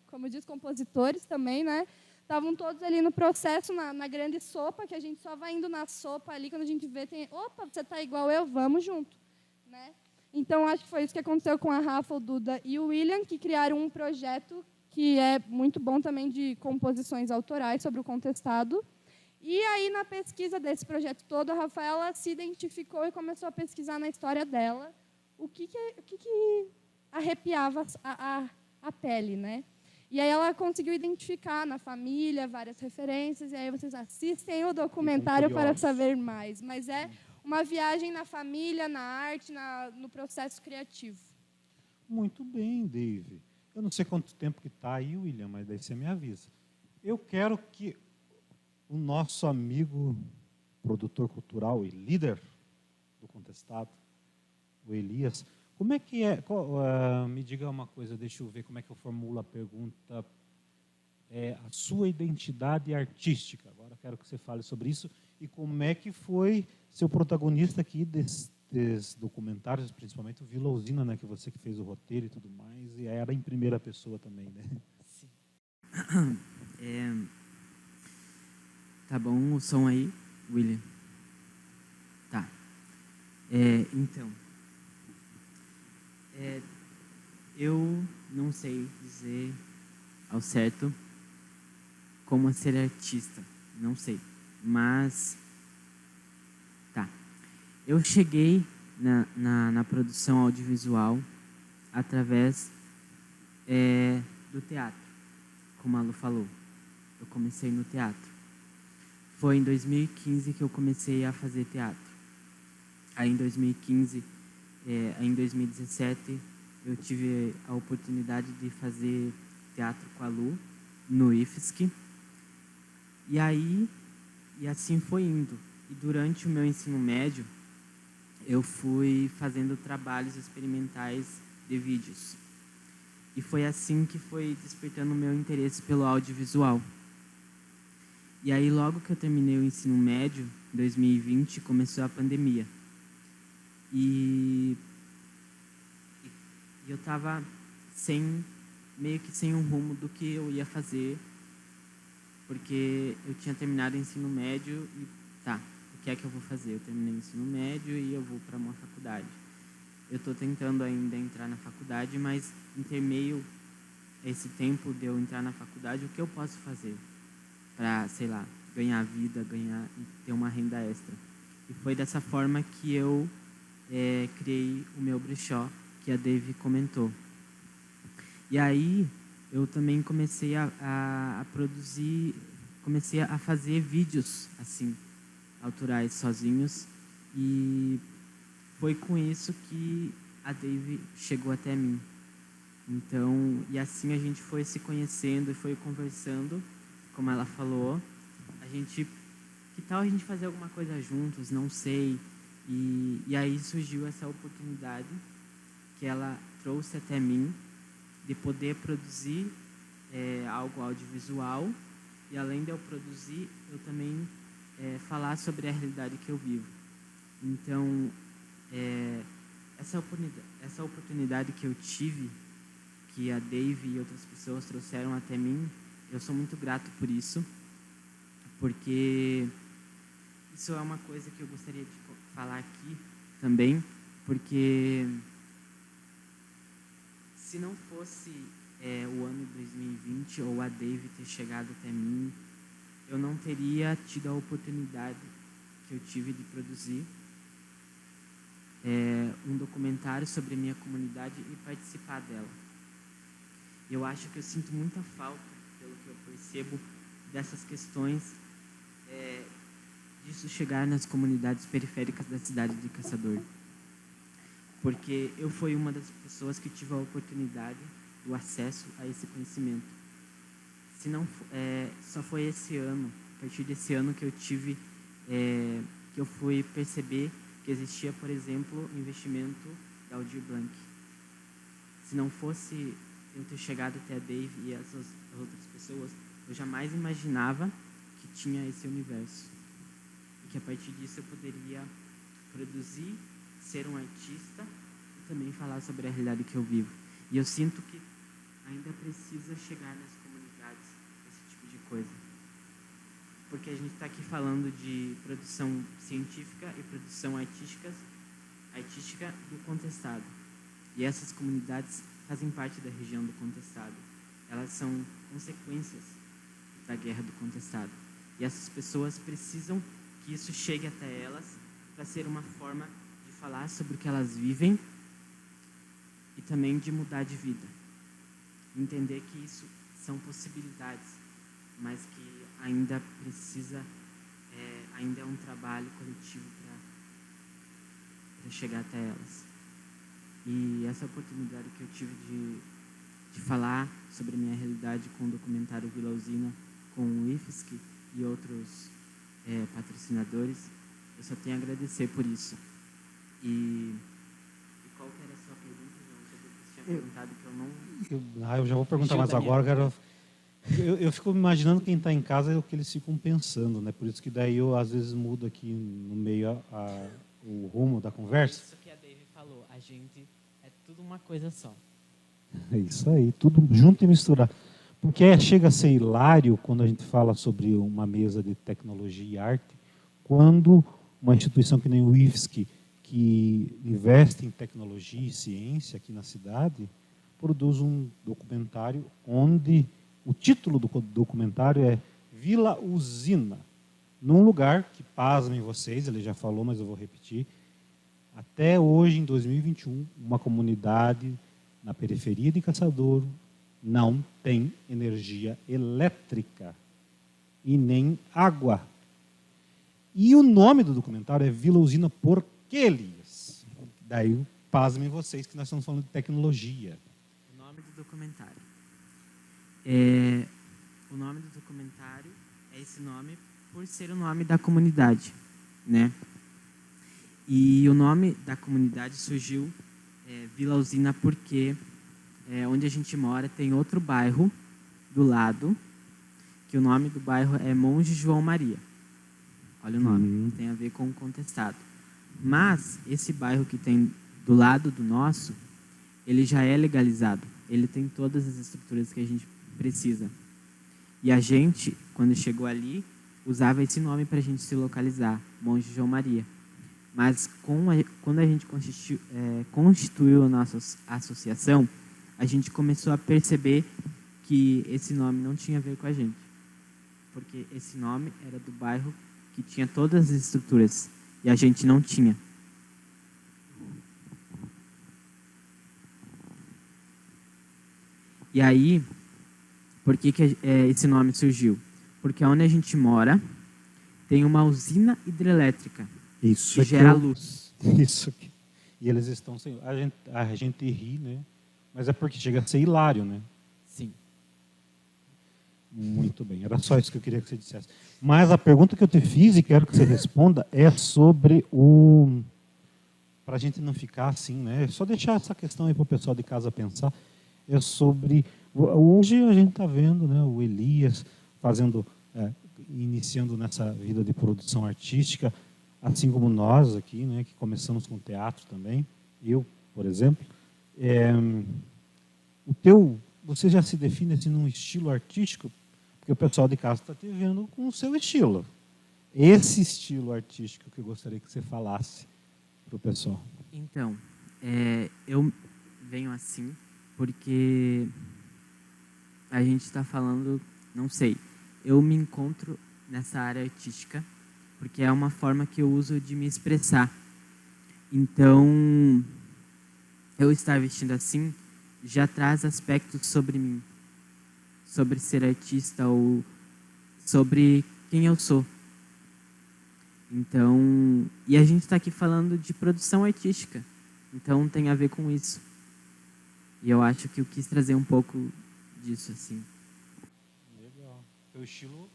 como diz, compositores também, né? Estavam todos ali no processo, na grande sopa, que a gente só vai indo na sopa ali, quando a gente vê, opa, você está igual eu, vamos junto. Né? Então, acho que foi isso que aconteceu com a Rafa, o Duda e o William, que criaram um projeto que é muito bom também de composições autorais sobre o contestado. E aí, na pesquisa desse projeto todo, a Rafaela se identificou e começou a pesquisar na história dela o que arrepiava a pele, né? E aí ela conseguiu identificar na família várias referências, e aí vocês assistem o documentário para saber mais. Mas é uma viagem na família, na arte, no processo criativo. Muito bem, Dave. Eu não sei quanto tempo que está aí, William, mas daí você me avisa. Eu quero que o nosso amigo, produtor cultural e líder do Contestado, o Elias, como é que é? Me diga uma coisa, deixa eu ver como é que eu formulo a pergunta. A sua identidade artística. Agora quero que você fale sobre isso e como é que foi ser o protagonista aqui desses documentários, principalmente o Vila Usina, né, que você que fez o roteiro e tudo mais, e era em primeira pessoa também, né? Sim. Tá bom o som aí, William? Tá. Então, eu não sei dizer ao certo como ser artista, não sei, mas tá. Eu cheguei na produção audiovisual através do teatro, como a Lu falou. Eu comecei no teatro. Foi em 2015 que eu comecei a fazer teatro. Aí em 2015, em 2017, eu tive a oportunidade de fazer teatro com a Lu no IFSC. E assim foi indo. E durante o meu ensino médio, eu fui fazendo trabalhos experimentais de vídeos. E foi assim que foi despertando o meu interesse pelo audiovisual. E aí, logo que eu terminei o ensino médio, em 2020, começou a pandemia. E eu estava meio que sem um rumo do que eu ia fazer, porque eu tinha terminado o ensino médio e, o que é que eu vou fazer? Eu terminei o ensino médio e eu vou para uma faculdade. Eu estou tentando ainda entrar na faculdade, mas intermeio esse tempo de eu entrar na faculdade, o que eu posso fazer para, sei lá, ganhar vida, ter uma renda extra? E foi dessa forma que eu criei o meu brechó, que a Dave comentou. E aí eu também comecei a produzir, comecei a fazer vídeos assim, autorais, sozinhos, e foi com isso que a Dave chegou até mim. Então, e assim a gente foi se conhecendo e foi conversando, como ela falou. Que tal a gente fazer alguma coisa juntos? Não sei. E aí surgiu essa oportunidade que ela trouxe até mim de poder produzir algo audiovisual, e além de eu produzir, eu também falar sobre a realidade que eu vivo. Então, essa oportunidade que eu tive, que a Dave e outras pessoas trouxeram até mim, eu sou muito grato por isso, porque isso é uma coisa que eu gostaria de falar aqui também, porque se não fosse o ano de 2020 ou a Dave ter chegado até mim, eu não teria tido a oportunidade que eu tive de produzir um documentário sobre a minha comunidade e participar dela. Eu acho que eu sinto muita falta, pelo que eu percebo, dessas questões, disso chegar nas comunidades periféricas da cidade de Caçador. Porque eu fui uma das pessoas que tive a oportunidade, o acesso a esse conhecimento. Se não, só foi esse ano, a partir desse ano que eu tive, que eu fui perceber que existia, por exemplo, investimento da Aldir Blanc. Se não fosse eu ter chegado até a Dave e as outras pessoas, eu jamais imaginava que tinha esse universo. E que a partir disso eu poderia produzir, ser um artista e também falar sobre a realidade que eu vivo. E eu sinto que ainda precisa chegar nas comunidades esse tipo de coisa. Porque a gente está aqui falando de produção científica e produção artística do Contestado. E essas comunidades fazem parte da região do Contestado. Elas são consequências da guerra do Contestado. E essas pessoas precisam que isso chegue até elas para ser uma forma de falar sobre o que elas vivem e também de mudar de vida. Entender que isso são possibilidades, mas que ainda precisa, ainda é um trabalho coletivo para chegar até elas. E essa oportunidade que eu tive de falar sobre a minha realidade com o documentário Vila Usina, com o IFSC e outros patrocinadores, eu só tenho a agradecer por isso. E qual que era a sua pergunta, João? Você tinha perguntado que eu não... Eu já vou perguntar, mas agora eu fico imaginando quem está em casa é o que eles ficam pensando, né? Por isso que daí eu às vezes mudo aqui no meio o rumo da conversa. Isso que a Dave falou, a gente é tudo uma coisa só. É isso aí, tudo junto e misturado. Porque chega a ser hilário quando a gente fala sobre uma mesa de tecnologia e arte, quando uma instituição que nem o IFSC, que investe em tecnologia e ciência aqui na cidade, produz um documentário onde o título do documentário é Vila Usina, num lugar que, pasmem vocês, ele já falou, mas eu vou repetir, até hoje, em 2021, uma comunidade na periferia de Caçadouro não tem energia elétrica e nem água. E o nome do documentário é Vila Usina por quê, Elias? Daí, pasmem vocês que nós estamos falando de tecnologia. O nome do documentário. O nome do documentário é esse nome por ser o nome da comunidade, né? E o nome da comunidade surgiu Vila Usina porque onde a gente mora tem outro bairro do lado, que o nome do bairro é Monge João Maria. Olha o nome, tem a ver com o Contestado. Mas esse bairro que tem do lado do nosso, ele já é legalizado. Ele tem todas as estruturas que a gente precisa. E a gente, quando chegou ali, usava esse nome para a gente se localizar, Monge João Maria. Mas quando a gente constituiu a nossa associação, a gente começou a perceber que esse nome não tinha a ver com a gente. Porque esse nome era do bairro que tinha todas as estruturas e a gente não tinha. E aí, por que esse nome surgiu? Porque onde a gente mora tem uma usina hidrelétrica que gera luz. Isso aqui. E eles estão sem... A gente ri, né? Mas é porque chega a ser hilário, né? Sim. Muito bem. Era só isso que eu queria que você dissesse. Mas a pergunta que eu te fiz e quero que você responda é sobre o... Para a gente não ficar assim, né? É só deixar essa questão aí para o pessoal de casa pensar. É sobre... Hoje a gente está vendo, né, o Elias fazendo, iniciando nessa vida de produção artística, assim como nós aqui, né, que começamos com teatro também. Eu, por exemplo. Você já se define assim num estilo artístico? Porque o pessoal de casa está te vendo com o seu estilo. Esse estilo artístico que eu gostaria que você falasse para o pessoal. Então, eu venho assim porque a gente está falando, não sei, eu me encontro nessa área artística porque é uma forma que eu uso de me expressar. Então, eu estar vestindo assim já traz aspectos sobre mim, sobre ser artista ou sobre quem eu sou. Então, e a gente está aqui falando de produção artística, então tem a ver com isso. E eu acho que eu quis trazer um pouco disso, assim. Legal. O estilo,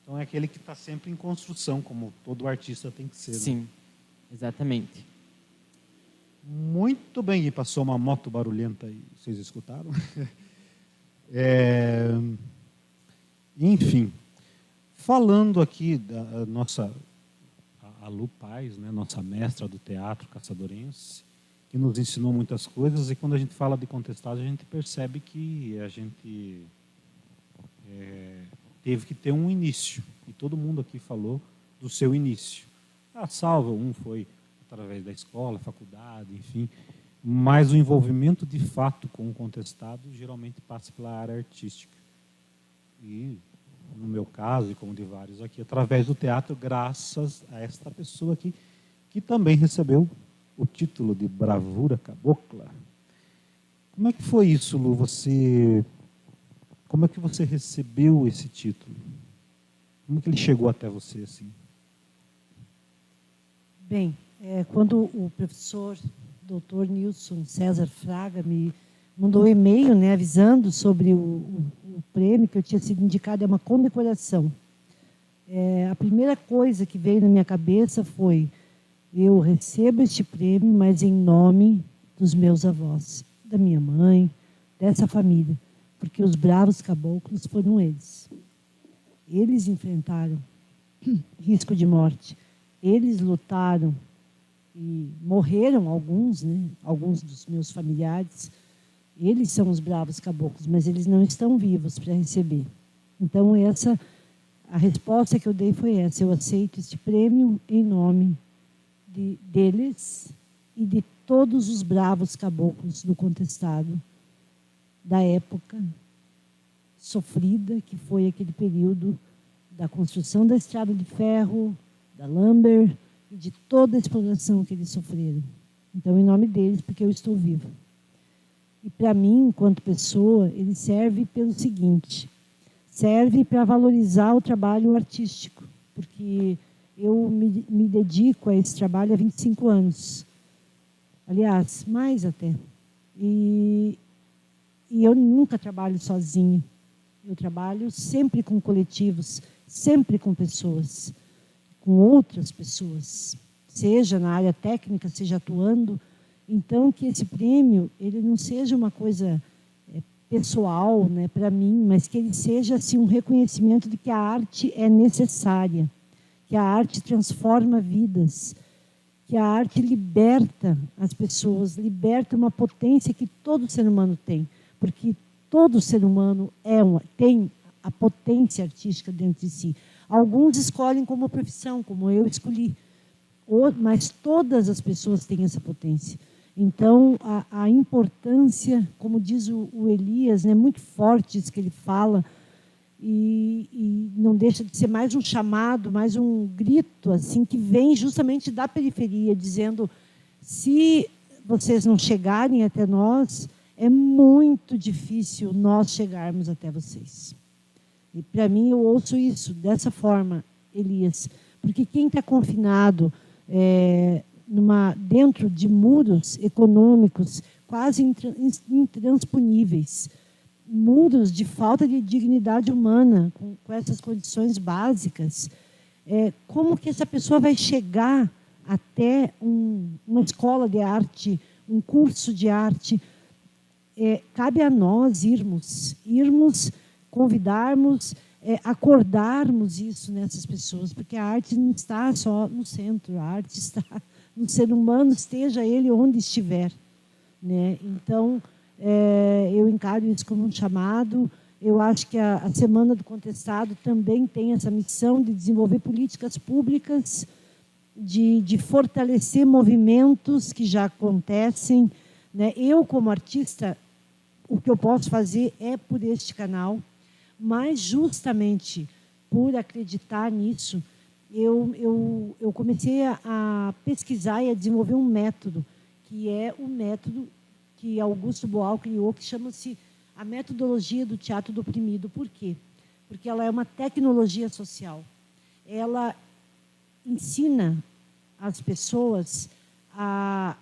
então, é aquele que está sempre em construção, como todo artista tem que ser. Sim, né? exatamente. Muito bem, e passou uma moto barulhenta aí, vocês escutaram? Enfim, falando aqui da nossa a Lu Paz, né, nossa mestra do teatro caçadorense, que nos ensinou muitas coisas, e quando a gente fala de contestado, a gente percebe que a gente teve que ter um início, e todo mundo aqui falou do seu início. Salvo, um foi através da escola, faculdade, enfim, mas o envolvimento de fato com o contestado geralmente passa pela área artística. E, no meu caso, e como de vários aqui, através do teatro, graças a esta pessoa aqui, que também recebeu o título de Bravura Cabocla. Como é que foi isso, Lu? Como é que você recebeu esse título? Como que ele chegou até você assim? Bem, quando o professor Dr. Nilson César Fraga me mandou um e-mail, né, avisando sobre o prêmio que eu tinha sido indicado, é uma condecoração. A primeira coisa que veio na minha cabeça foi: eu recebo este prêmio, mas em nome dos meus avós, da minha mãe, dessa família, porque os bravos caboclos foram eles. Eles enfrentaram risco de morte. Eles lutaram e morreram alguns, né? Alguns dos meus familiares. Eles são os bravos caboclos, mas eles não estão vivos para receber. Então, a resposta que eu dei foi essa: eu aceito este prêmio em nome deles e de todos os bravos caboclos do contestado da época sofrida, que foi aquele período da construção da estrada de ferro, da lumber e de toda a exploração que eles sofreram. Então, em nome deles, porque eu estou viva. E para mim, enquanto pessoa, ele serve pelo seguinte: serve para valorizar o trabalho artístico, porque eu me dedico a esse trabalho há 25 anos. Aliás, mais até. E eu nunca trabalho sozinha. Eu trabalho sempre com coletivos, sempre com pessoas, com outras pessoas, seja na área técnica, seja atuando. Então, que esse prêmio ele não seja uma coisa pessoal, né, para mim, mas que ele seja assim, um reconhecimento de que a arte é necessária, que a arte transforma vidas, que a arte liberta as pessoas, liberta uma potência que todo ser humano tem, porque todo ser humano tem a potência artística dentro de si. Alguns escolhem como profissão, como eu escolhi, mas todas as pessoas têm essa potência. Então, a importância, como diz o Elias, né, muito forte isso que ele fala, e não deixa de ser mais um chamado, mais um grito assim que vem justamente da periferia, dizendo: se vocês não chegarem até nós, é muito difícil nós chegarmos até vocês. E, para mim, eu ouço isso dessa forma, Elias, porque quem está confinado dentro de muros econômicos quase intransponíveis, muros de falta de dignidade humana, com essas condições básicas, como que essa pessoa vai chegar até uma escola de arte, um curso de arte? Cabe a nós irmos convidarmos, acordarmos isso nessas pessoas, porque a arte não está só no centro, a arte está no ser humano, esteja ele onde estiver, né? Então, eu encaro isso como um chamado. Eu acho que a Semana do Contestado também tem essa missão de desenvolver políticas públicas, de fortalecer movimentos que já acontecem, né? Eu, como artista, o que eu posso fazer é por este canal, mas justamente por acreditar nisso, eu comecei a pesquisar e a desenvolver um método, que é o método que Augusto Boal criou, que chama-se a metodologia do teatro do oprimido. Por quê? Porque ela é uma tecnologia social. Ela ensina as pessoas a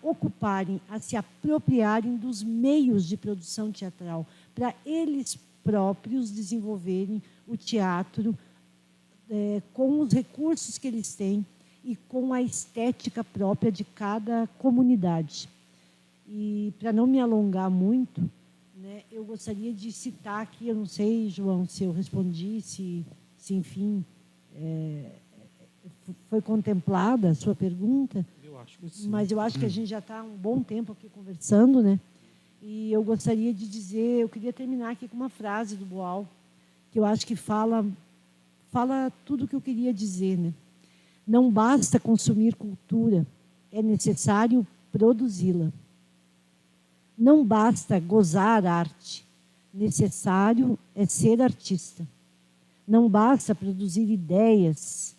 ocuparem, a se apropriarem dos meios de produção teatral, para eles próprios desenvolverem o teatro com os recursos que eles têm e com a estética própria de cada comunidade. E, para não me alongar muito, né? Eu gostaria de citar aqui, eu não sei, João, se eu respondi, se enfim, foi contemplada a sua pergunta. Eu acho que sim. Mas eu acho que a gente já está há um bom tempo aqui conversando, né? E eu gostaria de dizer, eu queria terminar aqui com uma frase do Boal, que eu acho que fala tudo o que eu queria dizer, né? Não basta consumir cultura, é necessário produzi-la. Não basta gozar arte, necessário é ser artista. Não basta produzir ideias,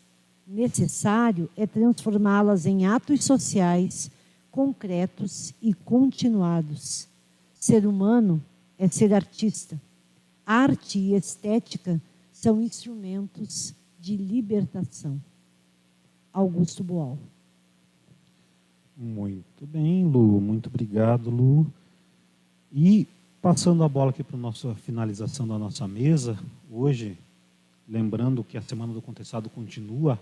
necessário é transformá-las em atos sociais, concretos e continuados. Ser humano é ser artista. Arte e estética são instrumentos de libertação. Augusto Boal. Muito bem, Lu. Muito obrigado, Lu. E passando a bola aqui para a nossa finalização da nossa mesa, hoje, lembrando que a Semana do Contestado continua,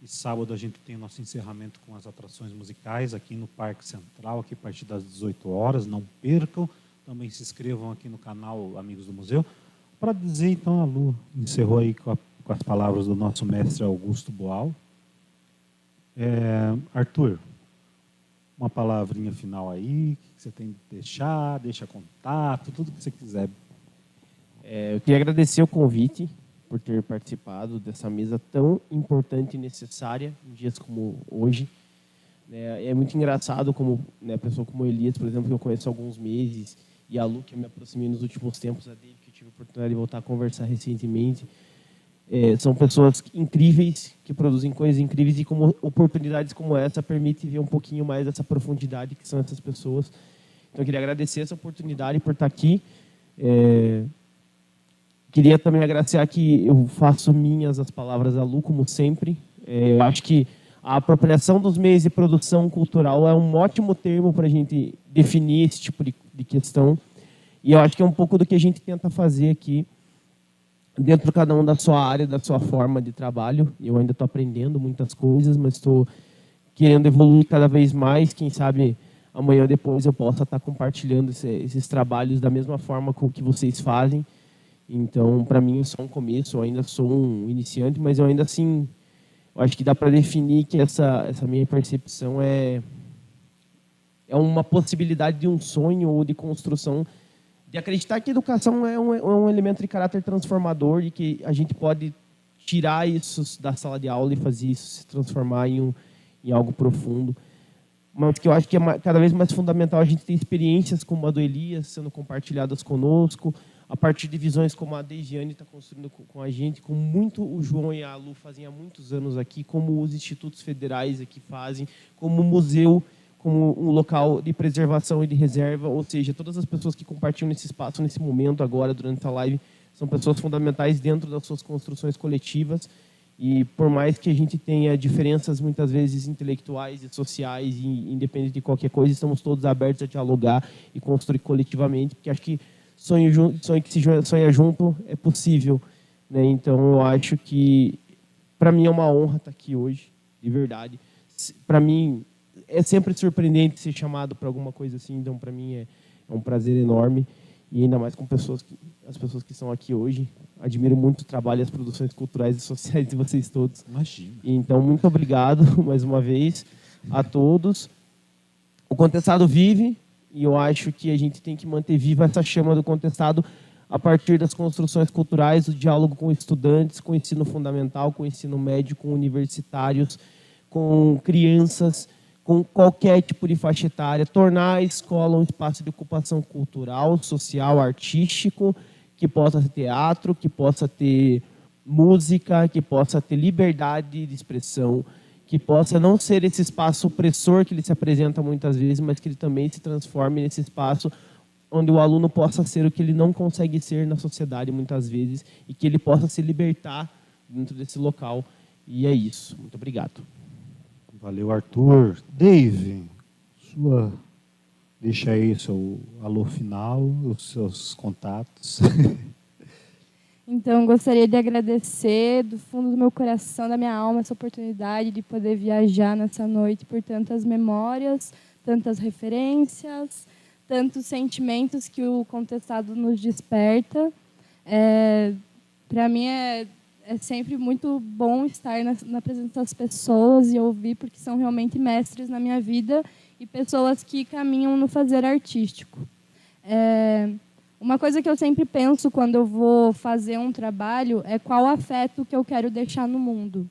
e sábado a gente tem o nosso encerramento com as atrações musicais aqui no Parque Central, aqui a partir das 18 horas, não percam. Também se inscrevam aqui no canal Amigos do Museu. Para dizer, então, a Lu encerrou aí com as palavras do nosso mestre Augusto Boal. Arthur, uma palavrinha final aí, que você tem de deixar, deixa contato, tudo que você quiser. Eu queria agradecer o convite por ter participado dessa mesa tão importante e necessária em dias como hoje. É muito engraçado como, né, pessoa como Elias, por exemplo, que eu conheço há alguns meses, e a Lu, que eu me aproximei nos últimos tempos, a Dave, que eu tive a oportunidade de voltar a conversar recentemente. São pessoas incríveis, que produzem coisas incríveis, e como oportunidades como essa permitem ver um pouquinho mais dessa profundidade que são essas pessoas. Então, eu queria agradecer essa oportunidade por estar aqui. Queria também agradecer que eu faço minhas as palavras da Lu, como sempre. Eu acho que a apropriação dos meios de produção cultural é um ótimo termo para a gente definir esse tipo de questão. E eu acho que é um pouco do que a gente tenta fazer aqui, dentro de cada um da sua área, da sua forma de trabalho. Eu ainda estou aprendendo muitas coisas, mas estou querendo evoluir cada vez mais. Quem sabe amanhã ou depois eu possa estar compartilhando esses trabalhos da mesma forma com que vocês fazem. Então, para mim, é só um começo. Eu ainda sou um iniciante, mas eu ainda assim, eu acho que dá para definir que essa minha percepção é uma possibilidade de um sonho ou de construção, de acreditar que a educação é um elemento de caráter transformador e que a gente pode tirar isso da sala de aula e fazer isso se transformar em algo profundo. Mas que eu acho que é cada vez mais fundamental a gente ter experiências como a do Elias sendo compartilhadas conosco, a partir de visões como a Deigiane está construindo com a gente, como muito o João e a Lu fazem há muitos anos aqui, como os institutos federais aqui fazem, como o museu, como um local de preservação e de reserva, ou seja, todas as pessoas que compartilham esse espaço nesse momento agora, durante a live, são pessoas fundamentais dentro das suas construções coletivas. E por mais que a gente tenha diferenças muitas vezes intelectuais e sociais, e independente de qualquer coisa, estamos todos abertos a dialogar e construir coletivamente, porque acho que sonho que se sonha junto é possível, né? Então eu acho que para mim é uma honra estar aqui hoje, de verdade. Para mim é sempre surpreendente ser chamado para alguma coisa assim, então para mim é um prazer enorme, e ainda mais com as pessoas que estão aqui hoje. Admiro muito o trabalho e as produções culturais e sociais de vocês todos. Imagina. Então, muito obrigado mais uma vez a todos. O Contestado vive, e eu acho que a gente tem que manter viva essa chama do Contestado a partir das construções culturais, do diálogo com estudantes, com o ensino fundamental, com o ensino médio, com universitários, com crianças, com qualquer tipo de faixa etária, tornar a escola um espaço de ocupação cultural, social, artístico, que possa ter teatro, que possa ter música, que possa ter liberdade de expressão, que possa não ser esse espaço opressor que ele se apresenta muitas vezes, mas que ele também se transforme nesse espaço onde o aluno possa ser o que ele não consegue ser na sociedade muitas vezes, e que ele possa se libertar dentro desse local. E é isso. Muito obrigado. Valeu, Arthur. Dave, deixa aí seu alô final, os seus contatos. Então, gostaria de agradecer do fundo do meu coração, da minha alma, essa oportunidade de poder viajar nessa noite por tantas memórias, tantas referências, tantos sentimentos que o contestado nos desperta. Para mim é sempre muito bom estar na presença das pessoas e ouvir, porque são realmente mestres na minha vida e pessoas que caminham no fazer artístico. Uma coisa que eu sempre penso quando eu vou fazer um trabalho é qual afeto que eu quero deixar no mundo.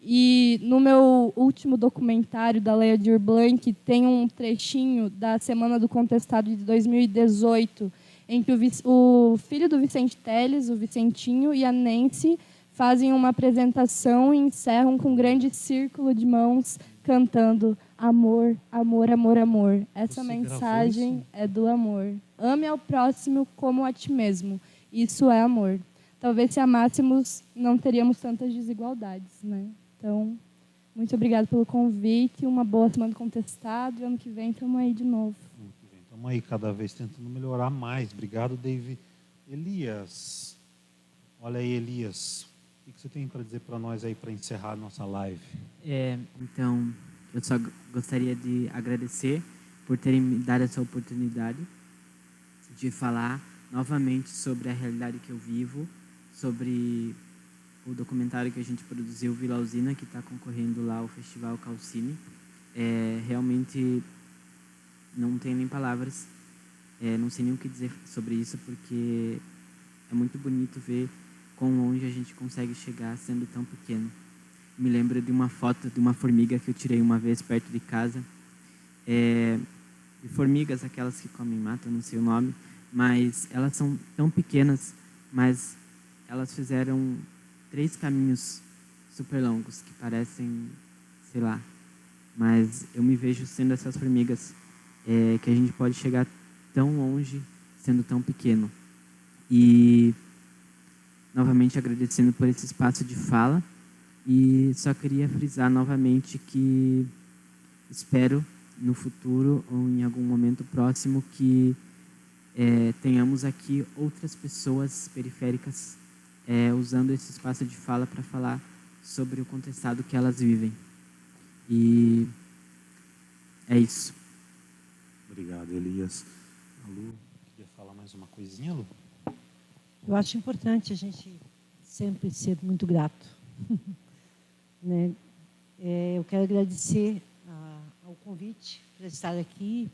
E no meu último documentário da Leia Dir Blanc tem um trechinho da Semana do Contestado de 2018, em que o filho do Vicente Telles, o Vicentinho, e a Nancy fazem uma apresentação e encerram com um grande círculo de mãos cantando amor, amor, amor, amor. Essa Você mensagem é do amor. Ame ao próximo como a ti mesmo. Isso é amor. Talvez se amássemos, não teríamos tantas desigualdades, né? Então, muito obrigada pelo convite. Uma boa Semana do Contestado. E ano que vem estamos aí de novo. Estamos aí cada vez tentando melhorar mais. Obrigado, David. Elias. Olha aí, Elias. O que você tem para dizer para nós aí para encerrar a nossa live? Então, eu só gostaria de agradecer por terem me dado essa oportunidade de falar novamente sobre a realidade que eu vivo, sobre o documentário que a gente produziu, Vila Usina, que está concorrendo lá ao Festival Calcine. Realmente não tenho nem palavras, não sei nem o que dizer sobre isso, porque é muito bonito ver quão longe a gente consegue chegar sendo tão pequeno. Me lembro de uma foto de uma formiga que eu tirei uma vez perto de casa. De formigas, aquelas que comem mata, não sei o nome, mas elas são tão pequenas, mas elas fizeram 3 caminhos super longos, que parecem, sei lá, mas eu me vejo sendo essas formigas, que a gente pode chegar tão longe sendo tão pequeno. E novamente agradecendo por esse espaço de fala, e só queria frisar novamente que espero no futuro ou em algum momento próximo que tenhamos aqui outras pessoas periféricas usando esse espaço de fala para falar sobre o contestado que elas vivem. E é isso. Obrigado, Elias. A Lu, queria falar mais uma coisinha, Lu? Eu acho importante a gente sempre ser muito grato. Né? Eu quero agradecer ao convite para estar aqui,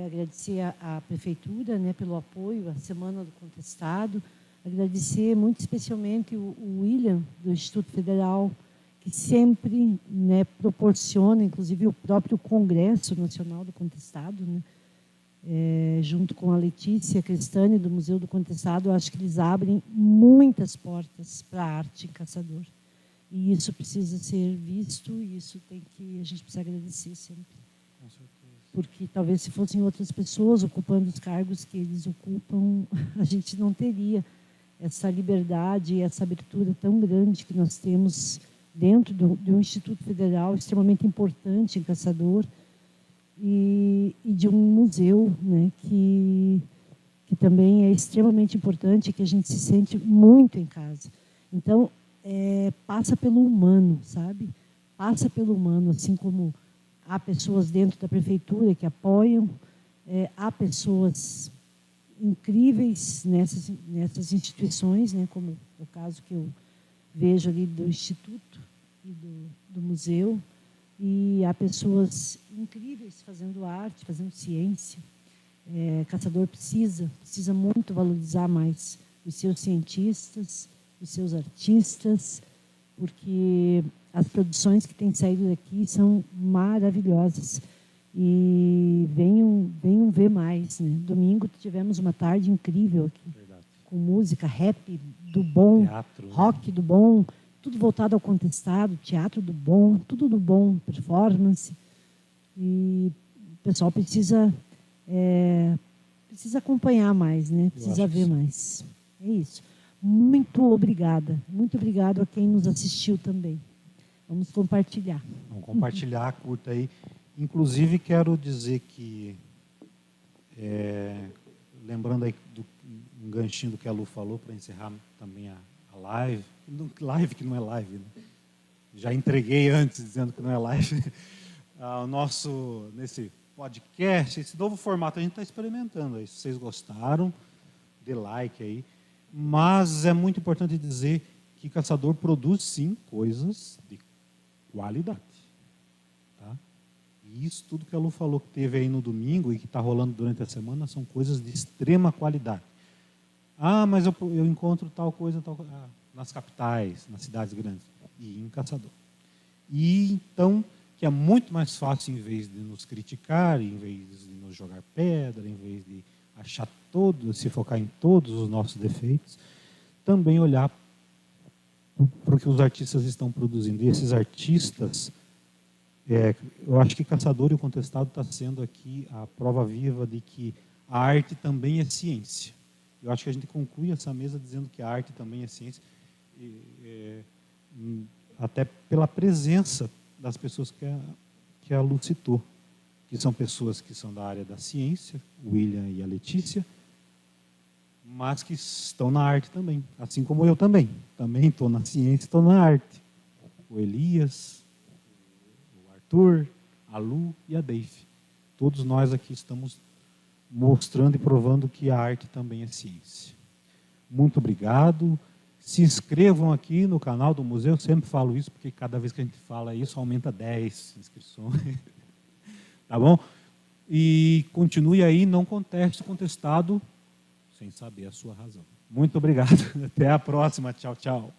agradecer à Prefeitura, né, pelo apoio à Semana do Contestado, agradecer muito especialmente o William, do Instituto Federal, que sempre, né, proporciona, inclusive o próprio Congresso Nacional do Contestado, né, junto com a Letícia Crestani, do Museu do Contestado, eu acho que eles abrem muitas portas para a arte em Caçador. E isso precisa ser visto, e isso a gente precisa agradecer sempre. Com certeza. Porque talvez se fossem outras pessoas ocupando os cargos que eles ocupam, a gente não teria essa liberdade e essa abertura tão grande que nós temos dentro de um Instituto Federal extremamente importante em Caçador, e de um museu, né, que também é extremamente importante, que a gente se sente muito em casa. Então, passa pelo humano, sabe? Passa pelo humano, assim como há pessoas dentro da prefeitura que apoiam, há pessoas incríveis nessas instituições, né, como o caso que eu vejo ali do Instituto e do museu, e há pessoas incríveis fazendo arte, fazendo ciência. Caçador precisa muito valorizar mais os seus cientistas, os seus artistas, porque as produções que têm saído daqui são maravilhosas. E venham ver mais, né? Domingo tivemos uma tarde incrível aqui. Verdade. Com música, rap do bom, Teatro, rock do bom, tudo voltado ao contestado, teatro do bom, tudo do bom, performance. E o pessoal precisa acompanhar mais, né? Precisa ver mais. É isso. Muito obrigada a quem nos assistiu também. Vamos compartilhar. Vamos compartilhar, curta aí. Inclusive, quero dizer que, lembrando aí um ganchinho do que a Lu falou, para encerrar também a live, live que não é live, né? Já entreguei antes, dizendo que não é live. podcast, esse novo formato a gente está experimentando aí. Se vocês gostaram, dê like aí. Mas é muito importante dizer que Caçador produz, sim, coisas de qualidade. Tá? E isso tudo que a Lu falou que teve aí no domingo e que está rolando durante a semana são coisas de extrema qualidade. Ah, mas eu encontro tal coisa nas capitais, nas cidades grandes. E em Caçador. E então, que é muito mais fácil, em vez de nos criticar, em vez de nos jogar pedra, em vez de achar se focar em todos os nossos defeitos, também olhar para o que os artistas estão produzindo. E esses artistas, eu acho que Caçador e o Contestado está sendo aqui a prova viva de que a arte também é ciência. Eu acho que a gente conclui essa mesa dizendo que a arte também é ciência, até pela presença das pessoas que a Lu citou, que são pessoas que são da área da ciência, o William e a Letícia, mas que estão na arte também, assim como eu também. Também estou na ciência, estou na arte. O Elias, o Arthur, a Lu e a Dave. Todos nós aqui estamos mostrando e provando que a arte também é ciência. Muito obrigado. Se inscrevam aqui no canal do museu. Eu sempre falo isso, porque cada vez que a gente fala isso, aumenta 10 inscrições. Tá bom? E continue aí, não conteste o contestado sem saber a sua razão. Muito obrigado. Até a próxima. Tchau, tchau.